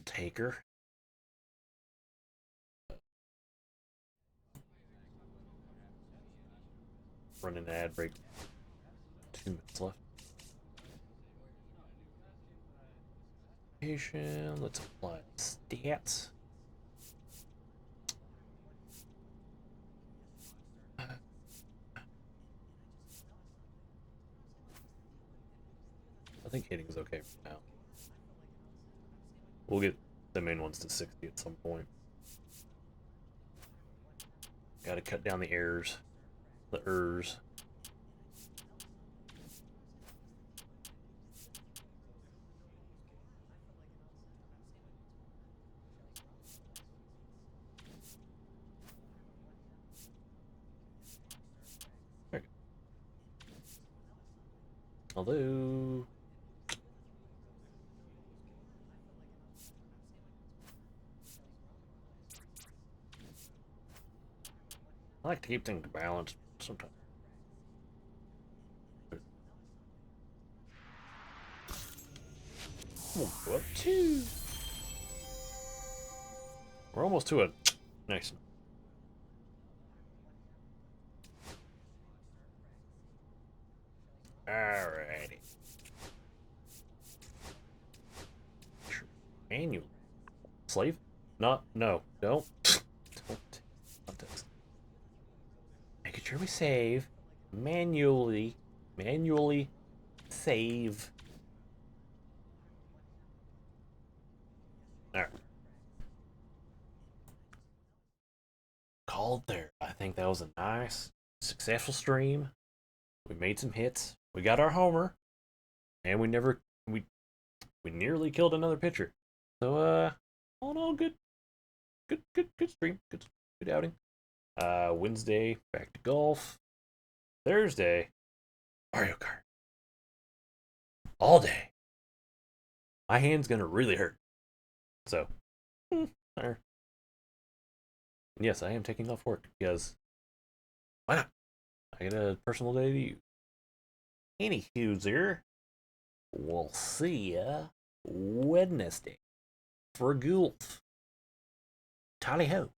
A: Taker. Running an ad break. 2 minutes left. Let's apply stats. I think hitting's okay for now. We'll get the main ones to 60 at some point. Gotta cut down the errors. The errs. There we go. Although... I like to keep things balanced sometimes. We'll go up 2. We're almost to it. Nice. Alrighty. Manual. Slave? Not. No. Don't. Don't. Context. Making sure we save. Manually. Manually save. Alright. Called there. I think that was a nice, successful stream. We made some hits. We got our homer. And we nearly killed another pitcher. So all in all, good stream. Good outing. Wednesday, back to golf. Thursday, Mario Kart. All day. My hand's gonna really hurt. So, yes, I am taking off work because why not? I got a personal day to use. Anywho, there. We'll see ya Wednesday for golf. Tally ho.